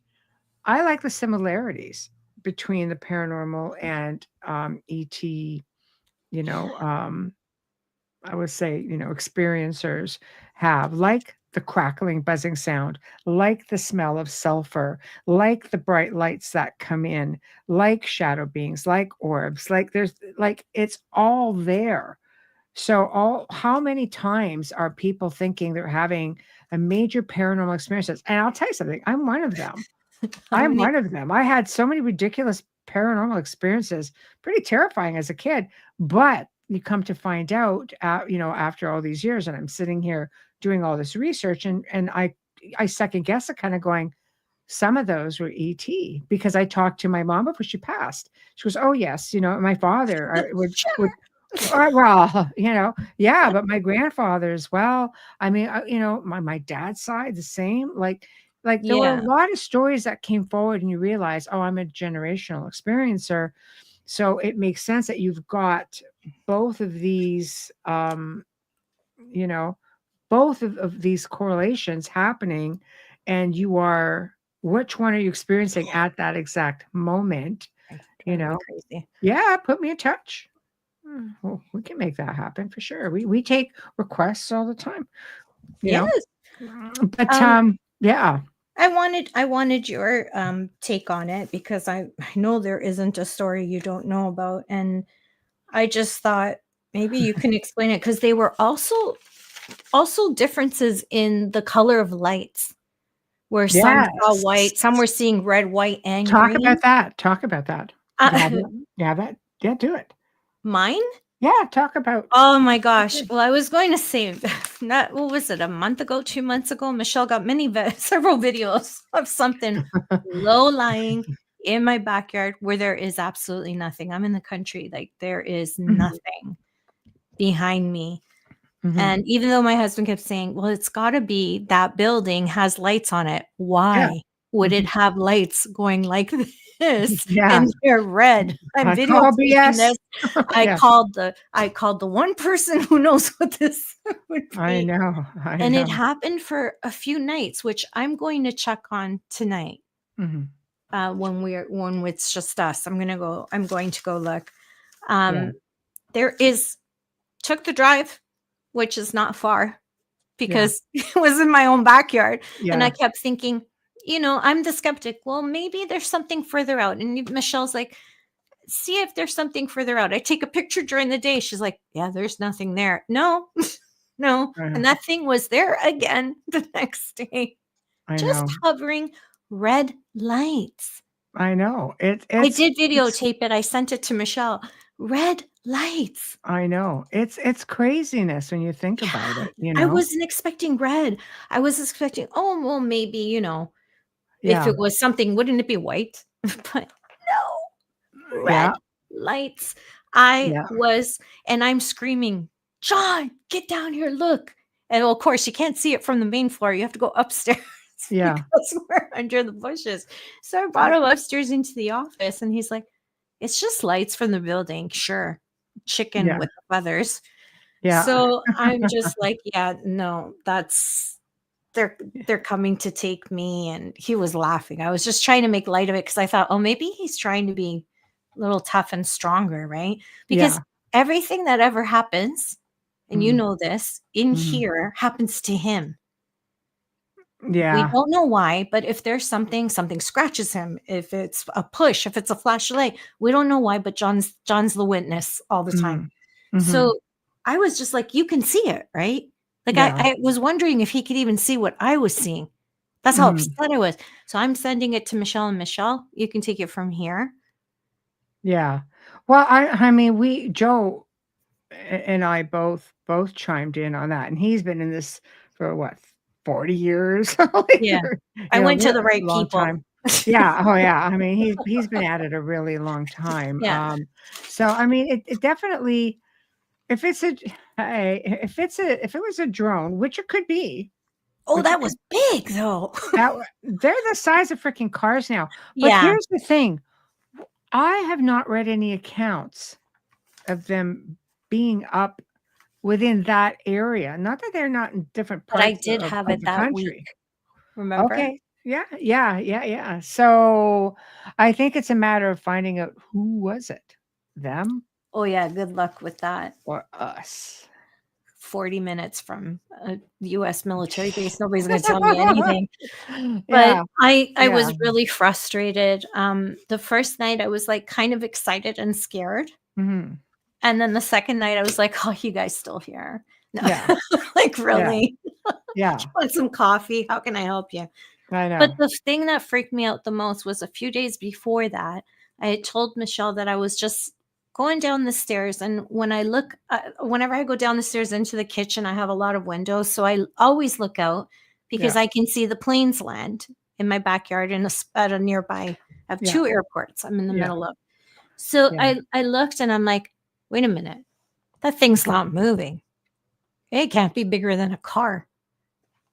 I like the similarities between the paranormal and ET. I would say, experiencers have, like the crackling, buzzing sound, like the smell of sulfur, like the bright lights that come in, like shadow beings, like orbs, it's all there. So how many times are people thinking they're having a major paranormal experiences? And I'll tell you something, I'm one of them. I'm one of them. I had so many ridiculous paranormal experiences, pretty terrifying as a kid, but you come to find out, after all these years, and I'm sitting here doing all this research, and I second guess it, kind of going, some of those were ET, because I talked to my mom before she passed. She goes, "Oh yes, my father Well, yeah, but my grandfather as well. I mean, my dad's side, the same. Like there were a Yeah. lot of stories that came forward, and you realize, oh, I'm a generational experiencer, so it makes sense that you've got both of these, you know, both of these correlations happening, and which one are you experiencing at that exact moment? You Driving me know, crazy. yeah, put me in touch. Well, we can make that happen for sure. We take requests all the time, you know. Yes. But Um, yeah, I wanted your take on it because I know there isn't a story you don't know about, and I just thought maybe you can explain it because they were also differences in the color of lights, where some saw yes. white, some were seeing red, white, and Talk about green. that. Talk about that. You have Uh, that? You have that? Yeah, do it. mine? Yeah, talk about. Oh my gosh. Well, I was going to say not what was it, a month ago, 2 months ago? Michelle got several videos of something low lying in my backyard where there is absolutely nothing. I'm in the country, like there is Mhm, nothing behind me. mhm. And even though my husband kept saying, well, it's got to be that building has lights on it. Yeah. Why would it Mhm. have lights going like this Yeah. and they're red? I'm I call videotaping BS. this. I Yeah, called the one person who knows what this would I be. know. I And it know. happened for a few nights, which I'm going to check on tonight. Mhm. When it's just us. I'm going to go look. Yeah. Um, there is took the drive, which is not far Yeah. because it was in my own backyard. And I Yeah. kept thinking, I'm the skeptic. Well, maybe there's something further out. And Michelle's like, see if there's something further out. I take a picture during the day. She's like, yeah, there's nothing there. No, no. I know. And that thing was there again the next day, I just know. hovering red lights. I know. I It's did it's videotape it. I sent it to Michelle. Red lights. I know. It's craziness when you think about Yeah. it, you I know? wasn't expecting red. I was expecting, oh, well, maybe, if Yeah. it was something, wouldn't it be white? But no, Yeah. red lights. I Yeah. was, and I'm screaming, John, get down here, look. And of course, you can't see it from the main floor. You have to go upstairs Yeah. because we're under the bushes. So I brought him upstairs into the office, and he's like, it's just lights from the building. Sure. Chicken Yeah. with the feathers. Yeah. So I'm just like, yeah, no, they're coming to take me. And he was laughing. I was just trying to make light of it because I thought, oh, maybe he's trying to be a little tough and stronger, right? Because Yeah. everything that ever happens, and you Mhm. know this, in Mhm. here happens to him. We Yeah. don't know why, but if there's something scratches him, if it's a push, if it's a flashlight, we don't know why, but John's the witness all the time. Mhm. Mhm. So I was just like, you can see it, right? Like Yeah. I was wondering if he could even see what I was seeing. That's how Mhm. upset I was. So I'm sending it to Michelle, and Michelle, you can take it from here. Yeah. Well, I mean, Joe and I both chimed in on that, and he's been in this for what, 40 years? Like, Yeah. you I know, went to the a right long people. time. Yeah. Oh, yeah. I mean, he's been at it a really long time. Yeah. So I mean, it definitely, if it's a hey, if it was a drone, which it could be, Oh, which it that could was big though. they're the size of freaking cars now. But Yeah. here's the thing. I have not read any accounts of them being up within that area. Not that they're not in different But I parts did of have of it the that week. country. Remember? Okay. Yeah, yeah, yeah, yeah. So, I think it's a matter of finding out who was it? Them Oh yeah, good luck with that. or us? 40 minutes from a US military base. Nobody's gonna tell me anything. But Yeah, I yeah, was really frustrated. The first night I was, like, kind of excited and scared, mhm, and then the second night I was like, "Oh, you guys still here?" No. yeah, Like, yeah, "Really? yeah, Want some coffee? How can I help you?" I But know. the thing that freaked me out the most was a few days before that, I had told Michelle that I was just going down the stairs, and whenever I go down the stairs into the kitchen, I have a lot of windows, so I always look out because Yeah, I can see the planes land in my backyard at a nearby. I have yeah, 2 airports I'm in the yeah, middle of. So yeah, I looked and I'm like, "Wait a minute. that thing's not moving. It can't be bigger than a car.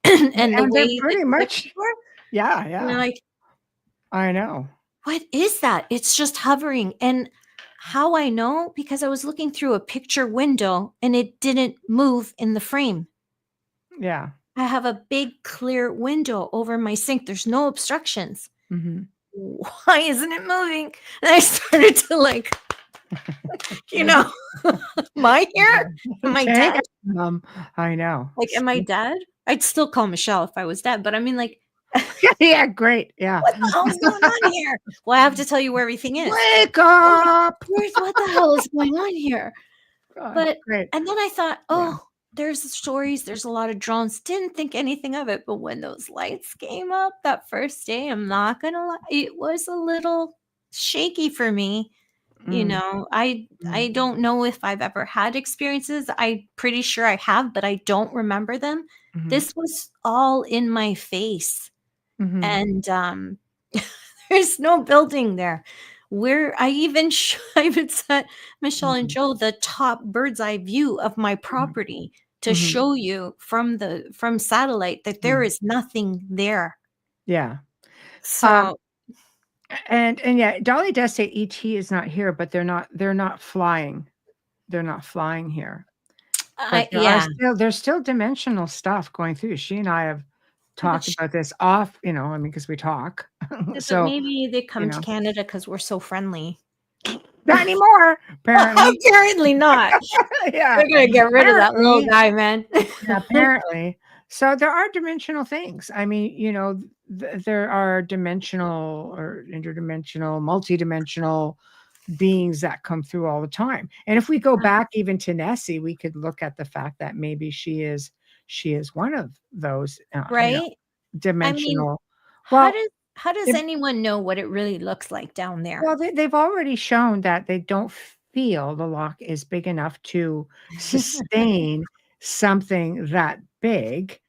And the And they're way the pretty much, clips were, yeah, and yeah. you're like, I know. what is that? It's just hovering. And how I know? Because I was looking through a picture window and it didn't move in the frame. Yeah. I have a big clear window over my sink. There's no obstructions. Mm-hmm. Why isn't it moving? And I started to like, am I here? Am I dead? I know. Like, am I dead? I'd still call Michelle if I was dead, but I mean, like, Yeah, great. Yeah. what the hell's going on here? Well, I have to tell you where everything is. Wake up! What the hell is going on here? God, But great. and then I thought, there's the stories, there's a lot of drones. Didn't think anything of it, but when those lights came up that first day, I'm not gonna lie, it was a little shaky for me. I don't know if I've ever had experiences. I'm pretty sure I have, but I don't remember them. Mhm. This was all in my face. Mhm. And there's no building there. I even sent Michelle and Joe the top bird's eye view of my property to show you from satellite that there is nothing there. Yeah. So And yeah, Dolly does say ET is not here, but they're not flying. They're not flying here. But there's still dimensional stuff going through. She and I have talked about this off, because we talk. So maybe they come to Canada because we're so friendly. Not anymore, apparently. Apparently not. Yeah. They're gonna get rid of that little guy, man. Apparently. So there are dimensional things. I mean, there are dimensional or interdimensional, multidimensional beings that come through all the time. And if we go back even to Nessie, we could look at the fact that maybe she is one of those right? dimensional. I mean, how does anyone know what it really looks like down there? Well, they've already shown that they don't feel the lock is big enough to sustain something that big.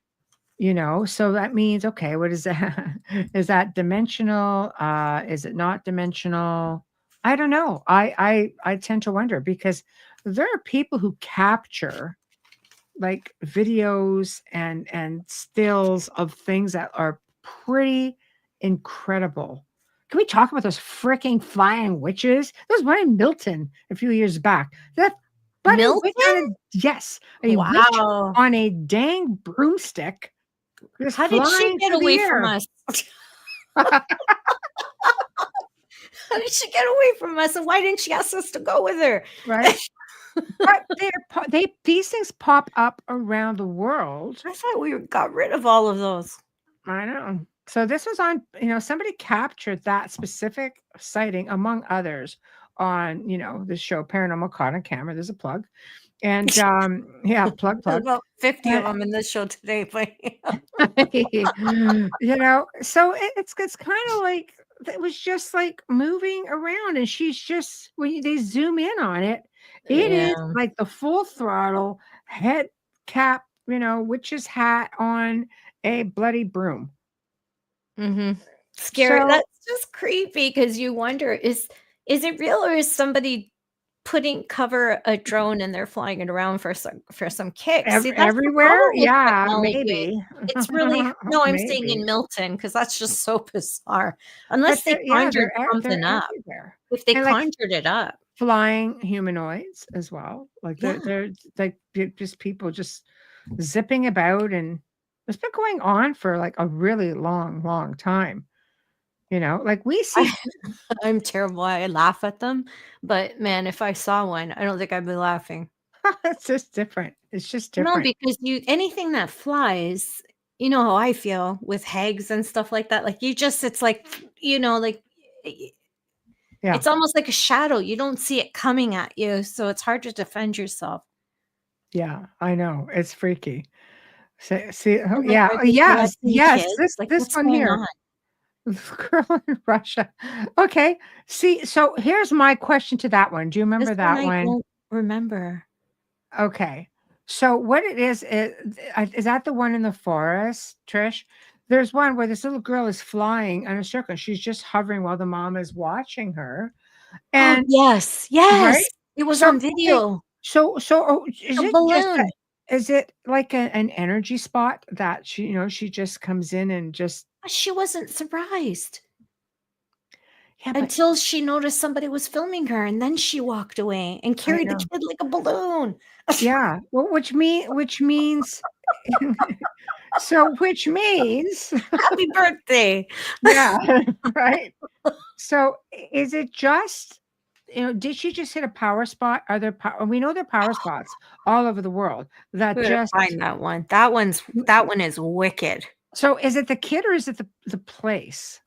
So that means, okay, what is that? Is that dimensional? Is it not dimensional? I don't know. I tend to wonder because there are people who capture like videos and stills of things that are pretty incredible. Can we talk about those freaking flying witches? There was one in Milton a few years back. That Milton? Yes, a witch Wow. on a dang broomstick. How did she get away from us? How did she get away from us? And why didn't she ask us to go with her? Right. But these things pop up around the world. I thought we got rid of all of those. I know. So this was on, somebody captured that specific sighting, among others, on, the show Paranormal Caught on Camera. There's a plug. And yeah, plug. About 50 of them in this show today. But so it's kind of like it was just like moving around, and she's just when they zoom in on it, it is like the full throttle head cap, witch's hat on a bloody broom. Scary. That's just creepy because you wonder is it real or is somebody cover a drone and they're flying it around for some kicks? See, everywhere? Yeah, maybe. It's really no. I'm saying in Milton because that's just so bizarre. Unless they conjured something up. If they conjured it up, flying humanoids as well. Like they're like just people just zipping about, and it's been going on for like a really long time. Like we see. I'm terrible. I laugh at them, but man, if I saw one, I don't think I'd be laughing. It's just different. It's just different. No, because anything that flies, you know how I feel with hags and stuff like that. Like it's like, like it's almost like a shadow. You don't see it coming at you, so it's hard to defend yourself. Yeah, I know. It's freaky. See, yes. This one here. Girl in Russia. Okay. See, so here's my question to that one. Do you remember that one? I don't remember. Okay. So what it is that the one in the forest, Trish? There's one where this little girl is flying on a circle. She's just hovering while the mom is watching her. And yes. Right? It was on video. Is A it just balloon. is it like an energy spot that she just comes in and just She wasn't surprised yeah, but until she noticed somebody was filming her, and then she walked away and I carried the know. kid like a balloon. Yeah. Well, which means which means Happy birthday. yeah, right? So is it just did she just hit a power spot? Are there we know there are power spots all over the world that We gotta just find that one. That one is wicked. so is it the kid or is it the place?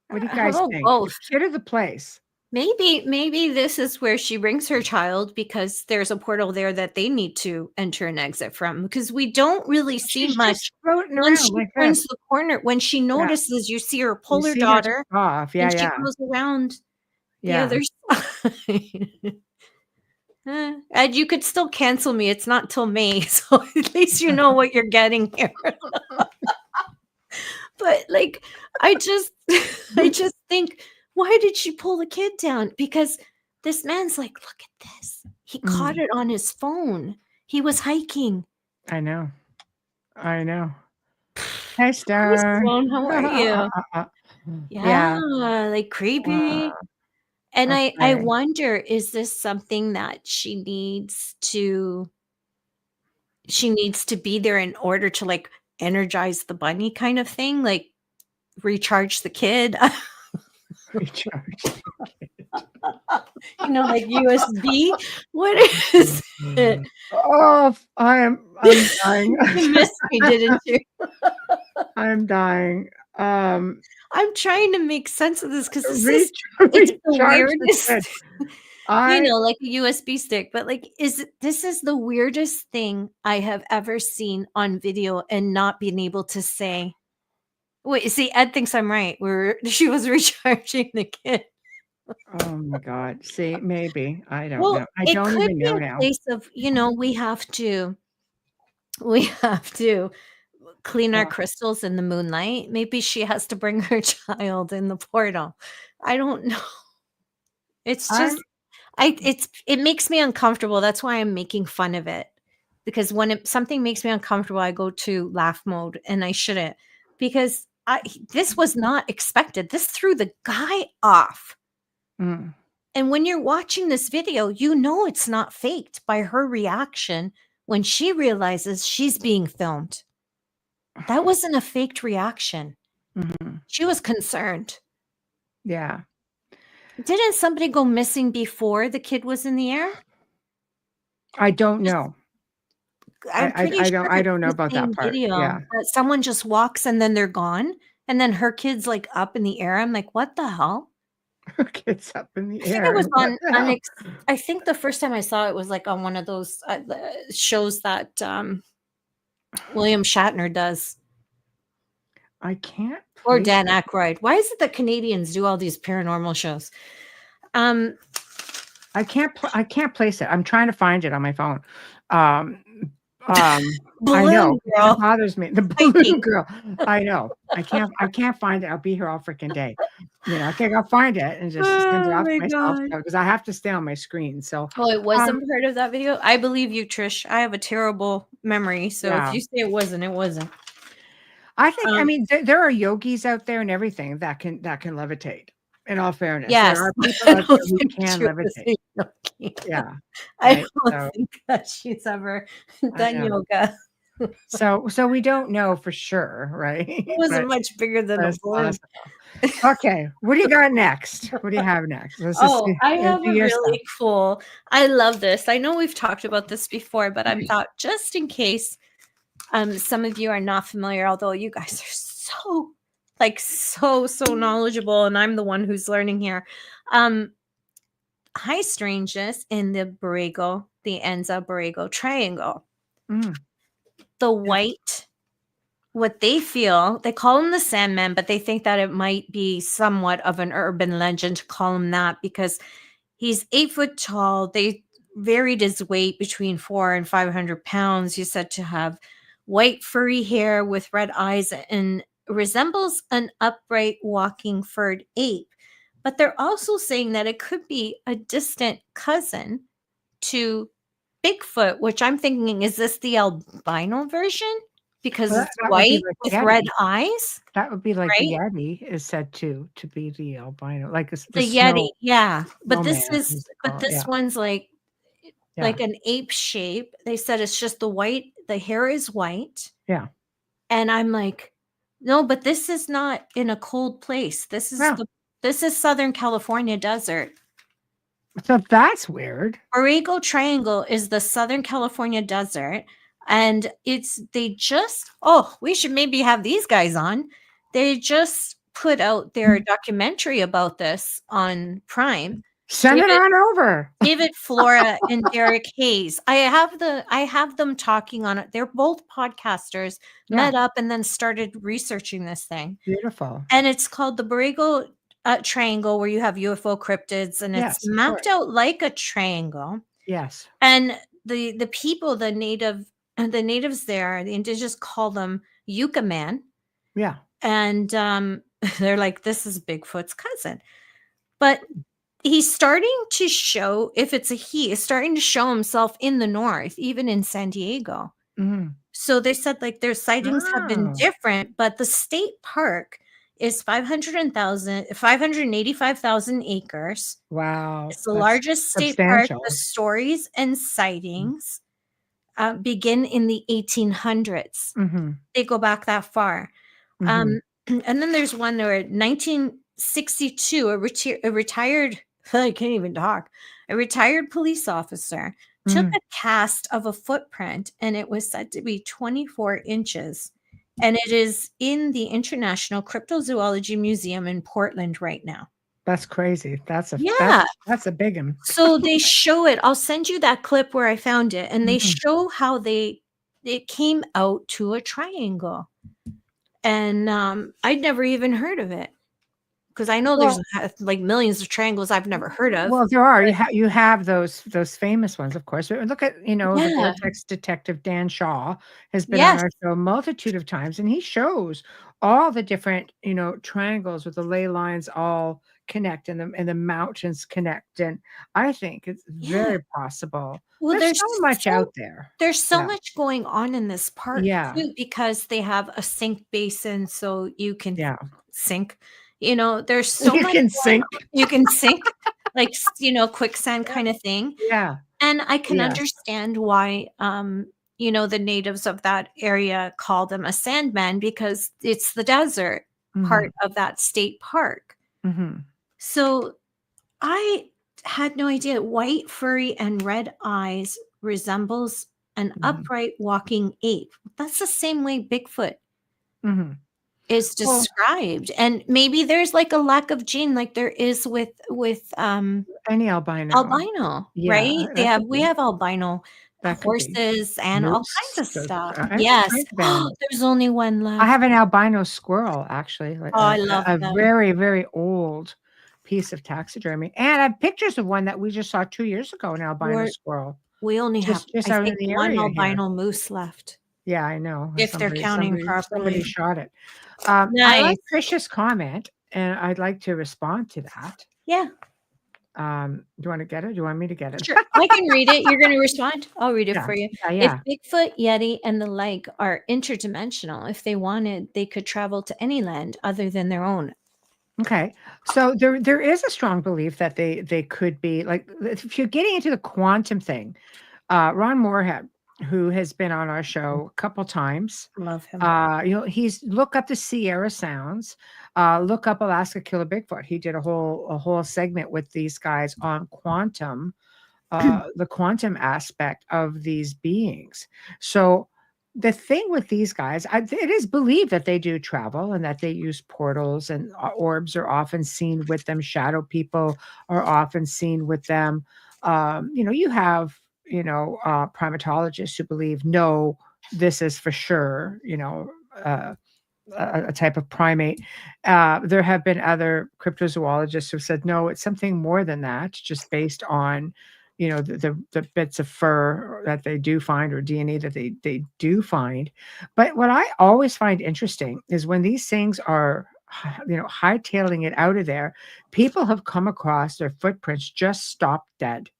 What do you How guys about think? The both? kid or the place? Maybe this is where she brings her child because there's a portal there that they need to enter and exit from, because we don't really see She's just much floating when around she like this. turns the corner. When she Yeah. notices, you see her You pull her see her daughter, take off. Yeah, and she yeah. goes around the Yeah. other side. And you could still cancel me. It's not till May, so at least you know what you're getting here. But like, I just I just think, why did she pull the kid down? Because this man's like, look at this. He caught it on his phone. He was hiking. I know. I know. Hey, Hi, Star. Sloan. How are you? Yeah. Yeah, like creepy. Uh, And I okay. wonder, is this something that she needs to be there in order to like energize the bunny kind of thing, like recharge the kid? Recharge. Like USB? What is it? Oh, I'm dying. You missed me, didn't you? I'm dying. I'm trying to make sense of this because it's the Recharge the kid. weirdest, like a USB stick, but like, this is the weirdest thing I have ever seen on video and not been able to say. Wait, see, Ed thinks I'm right. She was recharging the kid. Oh my God. See, maybe. I don't Well, know. I it don't could even be know a now. place of, we have to clean our Yeah. crystals in the moonlight. Maybe she has to bring her child in the portal. I don't know. It's I'm just it makes me uncomfortable. That's why I'm making fun of it. Because when something makes me uncomfortable, I go to laugh mode, and I shouldn't, because this was not expected. This threw the guy off. mm, And when you're watching this video, you know it's not faked by her reaction when she realizes she's being filmed. That wasn't a faked reaction. mhm. She was concerned. Yeah. Didn't somebody go missing before the kid was in the air? I don't Just know. I'm pretty sure I it's don't know the about that same part. video Yeah. that someone just walks and then they're gone, and then her kid's, like, up in the air. I'm like, "What the hell?" Kids up in the I think it air. was What on the hell? I think the first time I saw it was, like, on one of those, the shows that, William Shatner does, I can't or place Dan it. Aykroyd. Why is it that Canadians do all these paranormal shows? Um, I can't place it. I'm trying to find it on my phone. Um, I know, Balloon because it Girl bothers me. The hiking. balloon girl. I know. I can't find it. I'll be here all freaking day. Okay, I'll find it and just send it Oh off to my myself god. because I have to stay on my screen. So, Oh, it um, wasn't part of that video? I believe you, Trish. I have a terrible memory, so if yeah. you say it wasn't, it wasn't. I Um, mean, there are yogis out there and everything that can levitate. In all fairness, there yes. are people I out don't there who think can she was levitate. a yogi. Yeah, I right. don't So think that she's ever I done know. yoga. So we don't know for sure, right? It wasn't much bigger than But a it's balloon. possible. Okay, what do you got next? What do you have next? Let's just Oh, I have do a your stuff. really cool. I love this. I know we've talked about this before, but I thought, just in case some of you are not familiar, although you guys are so knowledgeable, and I'm the one who's learning here. High Strangeness in the Enza Borrego triangle. Mm, The white, what they feel, they call him the Sandman, but they think that it might be somewhat of an urban legend to call him that because he's 8 foot tall. They varied his weight between 400 and 500 pounds. He's said to have white furry hair with red eyes and resembles an upright walking furred ape. But they're also saying that it could be a distant cousin to Bigfoot, which I'm thinking, is this the albino version? Because Well, it's that would be white like with red Yeti. eyes, That would be like the right? Yeti is said to be the albino, like the The Yeti, snow yeah. But snowman, this is as they but call it. this Yeah, one's yeah, like an ape shape. They said it's just the hair is white. yeah. And I'm like, no, but this is not in a cold place. Yeah. This is Southern California desert. So that's weird. Borrego Triangle is the Southern California desert. And we should maybe have these guys on. They just put out their documentary about this on Prime. Send it on over. David Flora and Derek Hayes. I have them talking on it. They're both podcasters, Yeah, met up and then started researching this thing. beautiful. And it's called the Borrego Triangle, where you have UFO cryptids, and it's Yes, of mapped course. out like a triangle. Yes. And the people, the natives there, the indigenous, call them Yucca Man. Yeah. And they're like, this is Bigfoot's cousin. But he's starting to show, if it's a he, is starting to show himself in the north, even in San Diego. Mhm. So they said like their sightings have been Oh, different, but the state park is 585,000 acres. wow. It's the That's largest state park. substantial. The stories and sightings begin in the 1800s. Mhm. They go back that far. Mhm. And then there's one where 1962, a retired, I can't even talk, a retired police officer took Mhm. a cast of a footprint, and it was said to be 24 inches. And it is in the International Cryptozoology Museum in Portland right now. That's crazy. That's Yeah. a big one. So they show it. I'll send you that clip where I found it, and they Mhm. show how it came out to a triangle. And I'd never even heard of it, because I know there's Well, like millions of triangles I've never heard of. well, there are. But You have those famous ones, of course. But look at, the yeah, Vortex detective Dan Shaw has been on yes, our show a multitude of times, and he shows all the different, triangles with the ley lines all connect and the mountains connect. And I think it's yeah. very possible. Well, There's so much out there. there's so Yeah. much going on in this park Yeah. too, because they have a sink basin, so you can Yeah. sink. There's so You much can going sink. on. You can sink, like quicksand kind of thing. Yeah. And I can Yes. understand why the natives of that area call them a sandman, because it's the desert Mhm. part of that state park. Mhm. So I had no idea. White, furry, and red eyes resembles an Mhm. upright walking ape. That's the same way Bigfoot Mhm. is Well, described. And maybe there's like a lack of gene, like there is with any albino. albino, Yeah, right? that could We be. have albino That could be. horses and all Moose, kinds of those stuff. all Yes. kinds of animals. There's only one I left. have an albino squirrel, actually, like Oh, I love a them. very, very old piece of taxidermy, and I have pictures of one that we just saw 2 years ago, an albino We're squirrel, we only have, just I out in think, the one area here. albino moose left, Yeah, I know. if they're counting Somebody properly. shot it. I Nice. like Trisha's comment, and I'd like to respond to that. Yeah. Do you wanna get it? Do you want me to get it? Sure, I can read it. You're gonna respond? I'll read it Yeah. for you. Yeah, If yeah. Bigfoot, Yeti, and the like are interdimensional, if they wanted, they could travel to any land other than their own. Okay. So there is a strong belief that they could be like, if you're getting into the quantum thing, Ron Moorhead, who has been on our show a couple times, Love him. He's look up the Sierra Sounds, look up Alaska Killer Bigfoot. He did a whole segment with these guys on quantum, the quantum aspect of these beings. So the thing with these guys, it is believed that they do travel and that they use portals, and orbs are often seen with them. Shadow people are often seen with them. You have primatologists who believe, no, this is for sure. Uh, a type of primate. There have been other cryptozoologists who've said, no, it's something more than that, just based on, the bits of fur that they do find, or DNA that they do find. But what I always find interesting is when these things are, hightailing it out of there, people have come across their footprints just stop dead.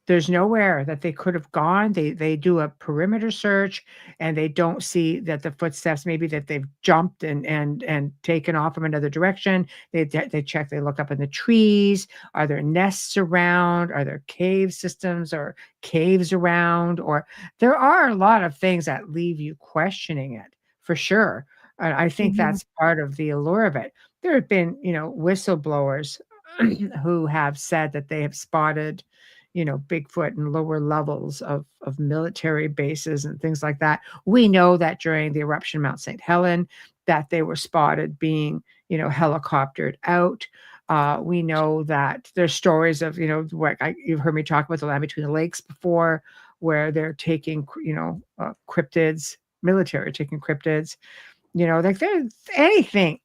There's nowhere that they could have gone. They do a perimeter search, and they don't see that the footsteps, maybe that they've jumped and taken off from another direction. They check, they look up in the trees. Are there nests around? Are there cave systems or caves around? Or there are a lot of things that leave you questioning it for sure. And I think Mhm. that's part of the allure of it. There have been, whistleblowers who have said that they have spotted, Bigfoot in lower levels of military bases and things like that. We know that during the eruption of Mount St. Helen, that they were spotted being, helicoptered out. We know that there's stories of, you've heard me talk about the Land Between the Lakes before, where they're taking, cryptids, military taking cryptids. Like there's anything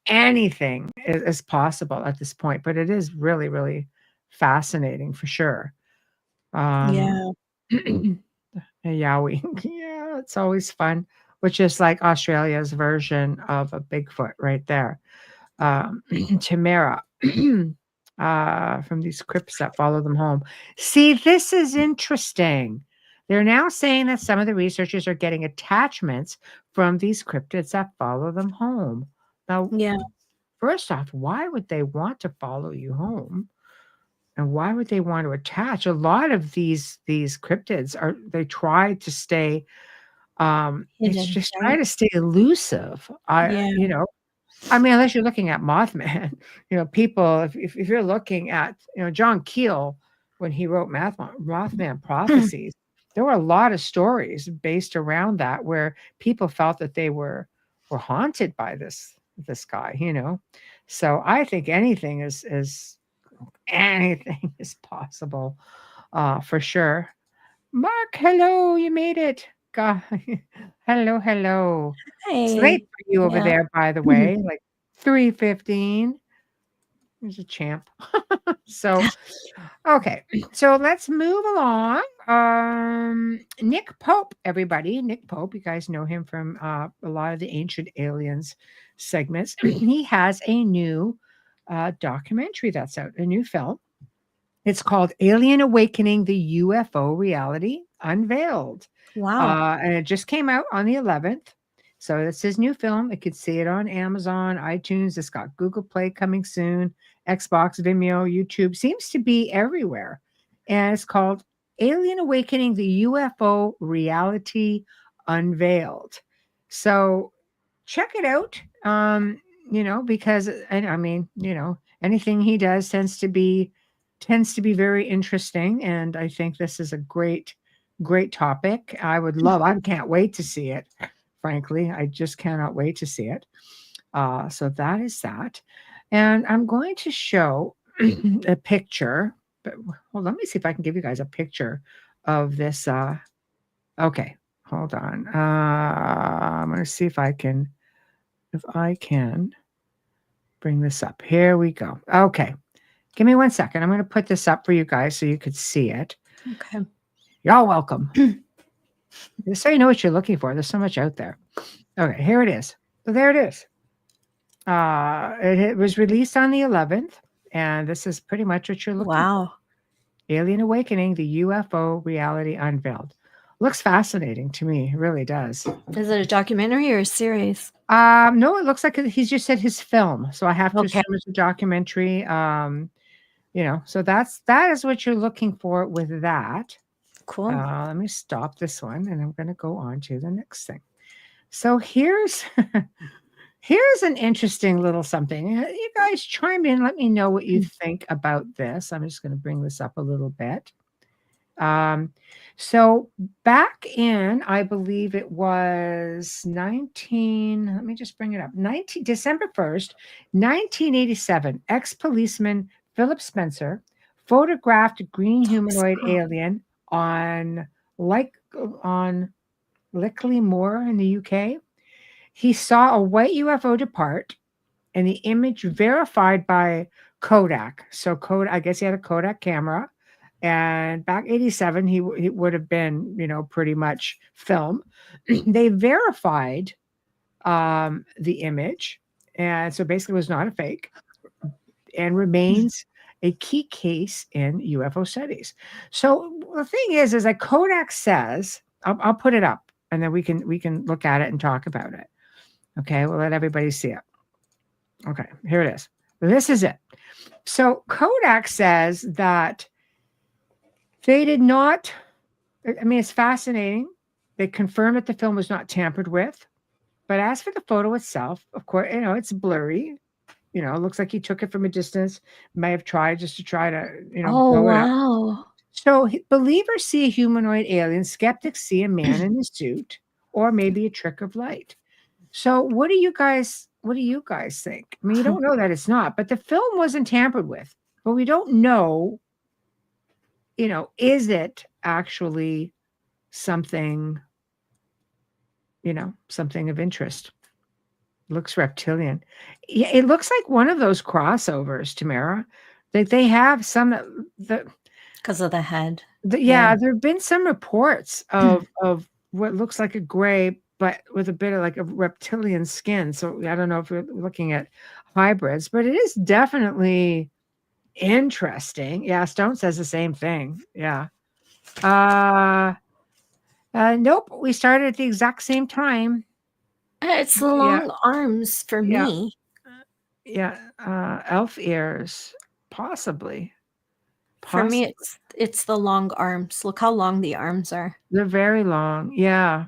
is possible at this point, but it is really, really fascinating for sure. Um, Yeah. a Yowie. Yeah, it's always fun, which is like Australia's version of a Bigfoot right there. Tamara, from these crypts that follow them home. See, this is interesting. They're now saying that some of the researchers are getting attachments from these cryptids that follow them home. Now, Yeah. first off, why would they want to follow you home? And why would they want to attach? A lot of these cryptids they try to stay they Hidden, just try right? to stay elusive. Yeah. I mean, unless you're looking at Mothman, people, if you're looking at, John Keel, when he wrote Mothman Prophecies, there were a lot of stories based around that where people felt that they were haunted by this guy, So I think anything is possible, for sure. Mark, hello, you made it. God, hello, hello. It's late Hey. for you over Yeah. there, by the way, like 3:15. He's a champ. So, okay, so let's move along. Nick Pope, everybody. Nick Pope, you guys know him from a lot of the Ancient Aliens segments. He has a new documentary that's out, a new film. It's called Alien Awakening, the UFO Reality Unveiled. Wow. And it just came out on the 11th. So it's his new film. You could see it on Amazon, iTunes. It's got Google Play coming soon, Xbox, Vimeo, YouTube. Seems to be everywhere. And it's called Alien Awakening, the UFO Reality Unveiled. So check it out. Because and I mean, anything he does tends to be very interesting, and I think this is a great topic. I can't wait to see it. Frankly, I just cannot wait to see it. So that is that. And I'm going to show a picture, but well, let me see if I can give you guys a picture of this. Okay, hold on. I'm going to see if I can bring this up. Here we go. Okay. Give me 1 second. I'm going to put this up for you guys so you could see it. Okay. You're welcome. Just so you know what you're looking for. There's so much out there. Okay, here it is. So there it is. It was released on the 11th, and this is pretty much what you're looking for. Wow. Alien Awakening, the UFO Reality Unveiled. Looks fascinating to me. It really does. Is it a documentary or a series? No, it looks like he's just said his film. So I have to Okay. assume it's a documentary. So that is what you're looking for with that. Cool. Let me stop this one, and I'm going to go on to the next thing. So here's an interesting little something. You guys chime in. Let me know what you think about this. I'm just going to bring this up a little bit. So back in, I believe it was let me just bring it up. December 1st, 1987, ex-policeman Philip Spencer photographed a green humanoid alien on Lickley Moor in the UK. He saw a white UFO depart, and the image verified by Kodak. So I guess he had a Kodak camera. And back 87, he would have been, pretty much film. They verified the image. And so basically it was not a fake and remains a key case in UFO studies. So the thing is that Kodak says, I'll put it up, and then we can look at it and talk about it. Okay, we'll let everybody see it. Okay, here it is. This is it. So Kodak says that they did not. I mean, it's fascinating. They confirmed that the film was not tampered with. But as for the photo itself, of course, it's blurry. It looks like he took it from a distance. May have tried just to try to, Oh, blow it up. wow. So believers see a humanoid alien. Skeptics see a man in a suit, or maybe a trick of light. So what do you guys think? I mean, you don't know that it's not, but the film wasn't tampered with. But we don't know, is it actually something, something of interest? Looks reptilian. Yeah, it looks like one of those crossovers, Tamara. They have some that Because of the head. yeah, there have been some reports of what looks like a gray, but with a bit of like a reptilian skin. So I don't know if we're looking at hybrids, but it is definitely interesting. Yeah, Stone says the same thing. Yeah. Nope, we started at the exact same time. It's the long arms for me. Yeah, elf ears, possibly. For me, it's the long arms. Look how long the arms are. They're very long. Yeah.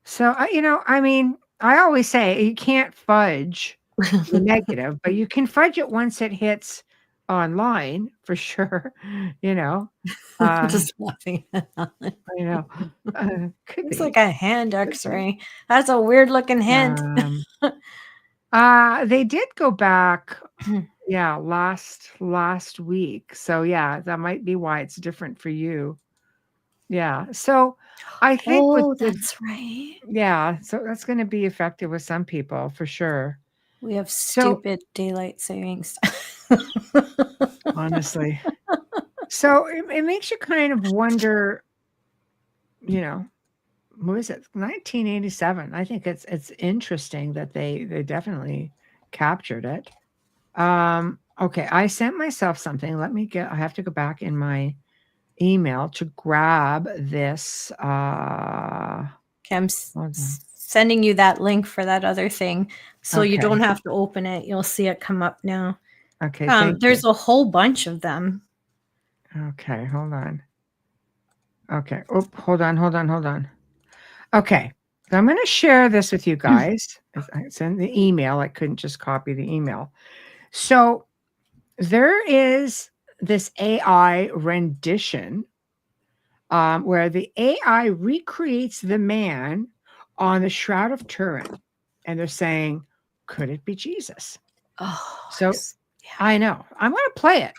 So, I mean, I always say you can't fudge the negative, but you can fudge it once it hits online for sure. Just laughing. Could It's be. like a hand X-ray. That's a weird looking hand. They did go back. Yeah, last week. So yeah, that might be why it's different for you. Yeah. So I think that's right. Yeah, so that's going to be effective with some people for sure. We have stupid daylight savings. Honestly. So it makes you kind of wonder, who is it? 1987. I think it's interesting that they definitely captured it. Okay, I sent myself something. I have to go back in my email to grab this. Okay, I'm sending you that link for that other thing, so you don't have to open it. You'll see it come up now. Okay. There's a whole bunch of them. Okay, hold on. Okay. Oh, hold on. Okay. So I'm going to share this with you guys. It's in the email. I couldn't just copy the email. So there is this AI rendition where the AI recreates the man on the Shroud of Turin. And they're saying, could it be Jesus? Oh, so I know. I'm going to play it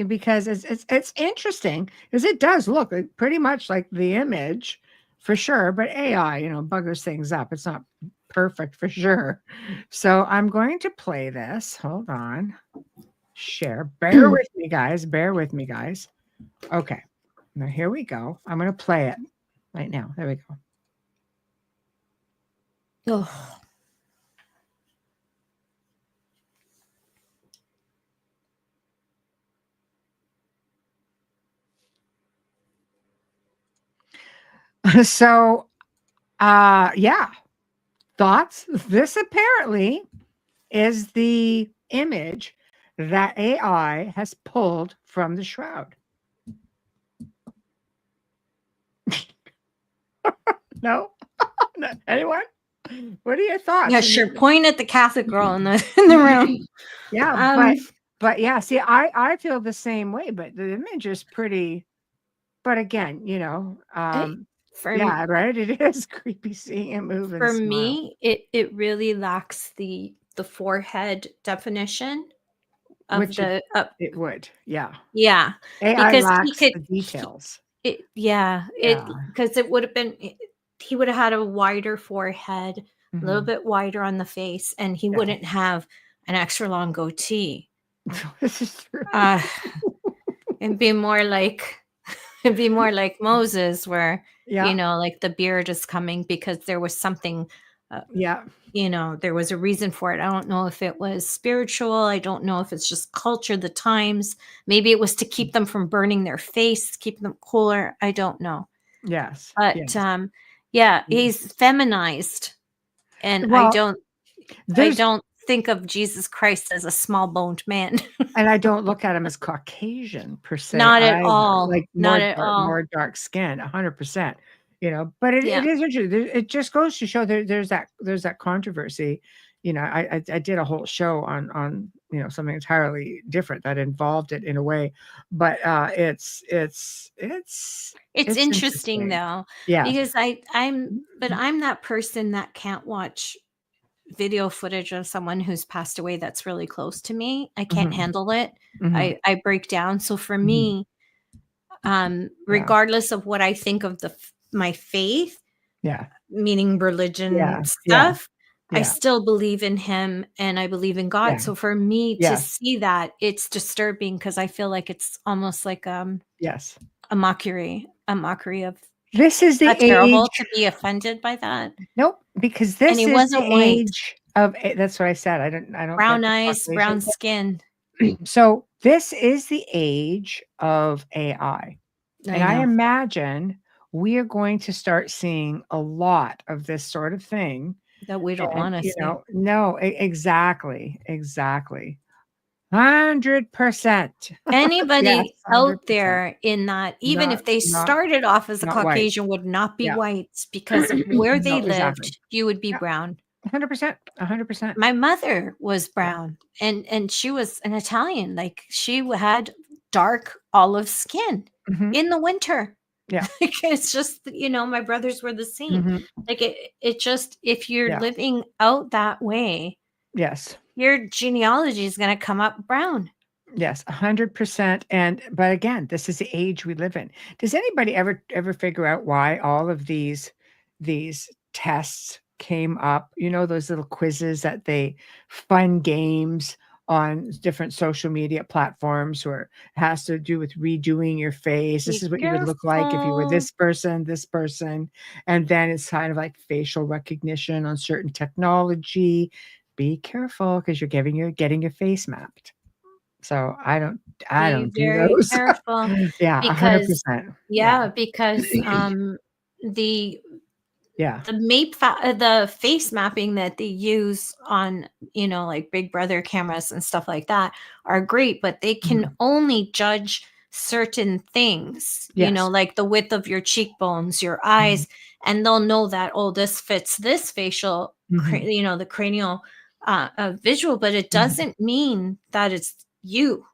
because it's interesting because it does look pretty much like the image for sure. But AI, buggers things up. It's not perfect for sure. So I'm going to play this. Hold on. Share. Bear with me, guys. Okay. Now here we go. I'm going to play it right now. There we go. Oh. So, yeah. Thoughts? This apparently is the image that AI has pulled from the shroud. No? Anyone? What are your thoughts? Yeah, sure. Point at the Catholic girl in the room. Yeah, but yeah, see, I feel the same way, but the image is pretty. But again, right. It is creepy seeing it move. For me, it really lacks the forehead definition of it would, yeah. Yeah, AI because lacks the details. Because it would have been. He would have had a wider forehead, a little bit wider on the face, and he wouldn't have an extra long goatee. This is true. It'd be more like Moses, where like the beard is coming because there was something Yeah. There was a reason for it. I don't know if it was spiritual. I don't know if it's just culture, the times. Maybe it was to keep them from burning their face, keep them cooler. I don't know. Yes. But Yes. he's feminized, and Well, I don't think of Jesus Christ as a small boned man. and I don't look at him as Caucasian per se. Not at either. all. Like Not at all. more dark skin, 100%. But it is interesting. It just goes to show there's that controversy. I did a whole show on something entirely different that involved it in a way, but it's interesting though. Yeah. Because I'm that person that can't watch video footage of someone who's passed away that's really close to me. I can't handle it. I break down. So for me, regardless of what I think of my faith, meaning religion stuff, I still believe in him and I believe in God. So for me to see that, it's disturbing because I feel like it's almost like a mockery of. This is the age. Terrible to be offended by that. Nope, because this is wasn't the age of. That's what I said. I don't. Brown eyes, brown skin. So this is the age of AI, and I imagine we are going to start seeing a lot of this sort of thing that we don't want to see. No, exactly. 100%. Anybody out there in that, even if they started off as a Caucasian, would not be white because of where they lived. You would be brown. 100%. My mother was brown, and she was an Italian. Like she had dark olive skin in the winter. Yeah, it's just my brothers were the same. Like it just if you're living out that way, yes, your genealogy is going to come up brown. Yes, 100%. But again, this is the age we live in. Does anybody ever figure out why all of these tests came up? Those little quizzes that fun games on different social media platforms where it has to do with redoing your face. This is what you would look like if you were this person. And then it's kind of like facial recognition on certain technology. Be careful because you're getting your face mapped. So I don't do those. Careful. Yeah, because, 100%. Because the face mapping that they use on like Big Brother cameras and stuff like that are great, but they can only judge certain things. Like the width of your cheekbones, your eyes, and they'll know that this fits this facial the cranial visual, but it doesn't mean that it's you.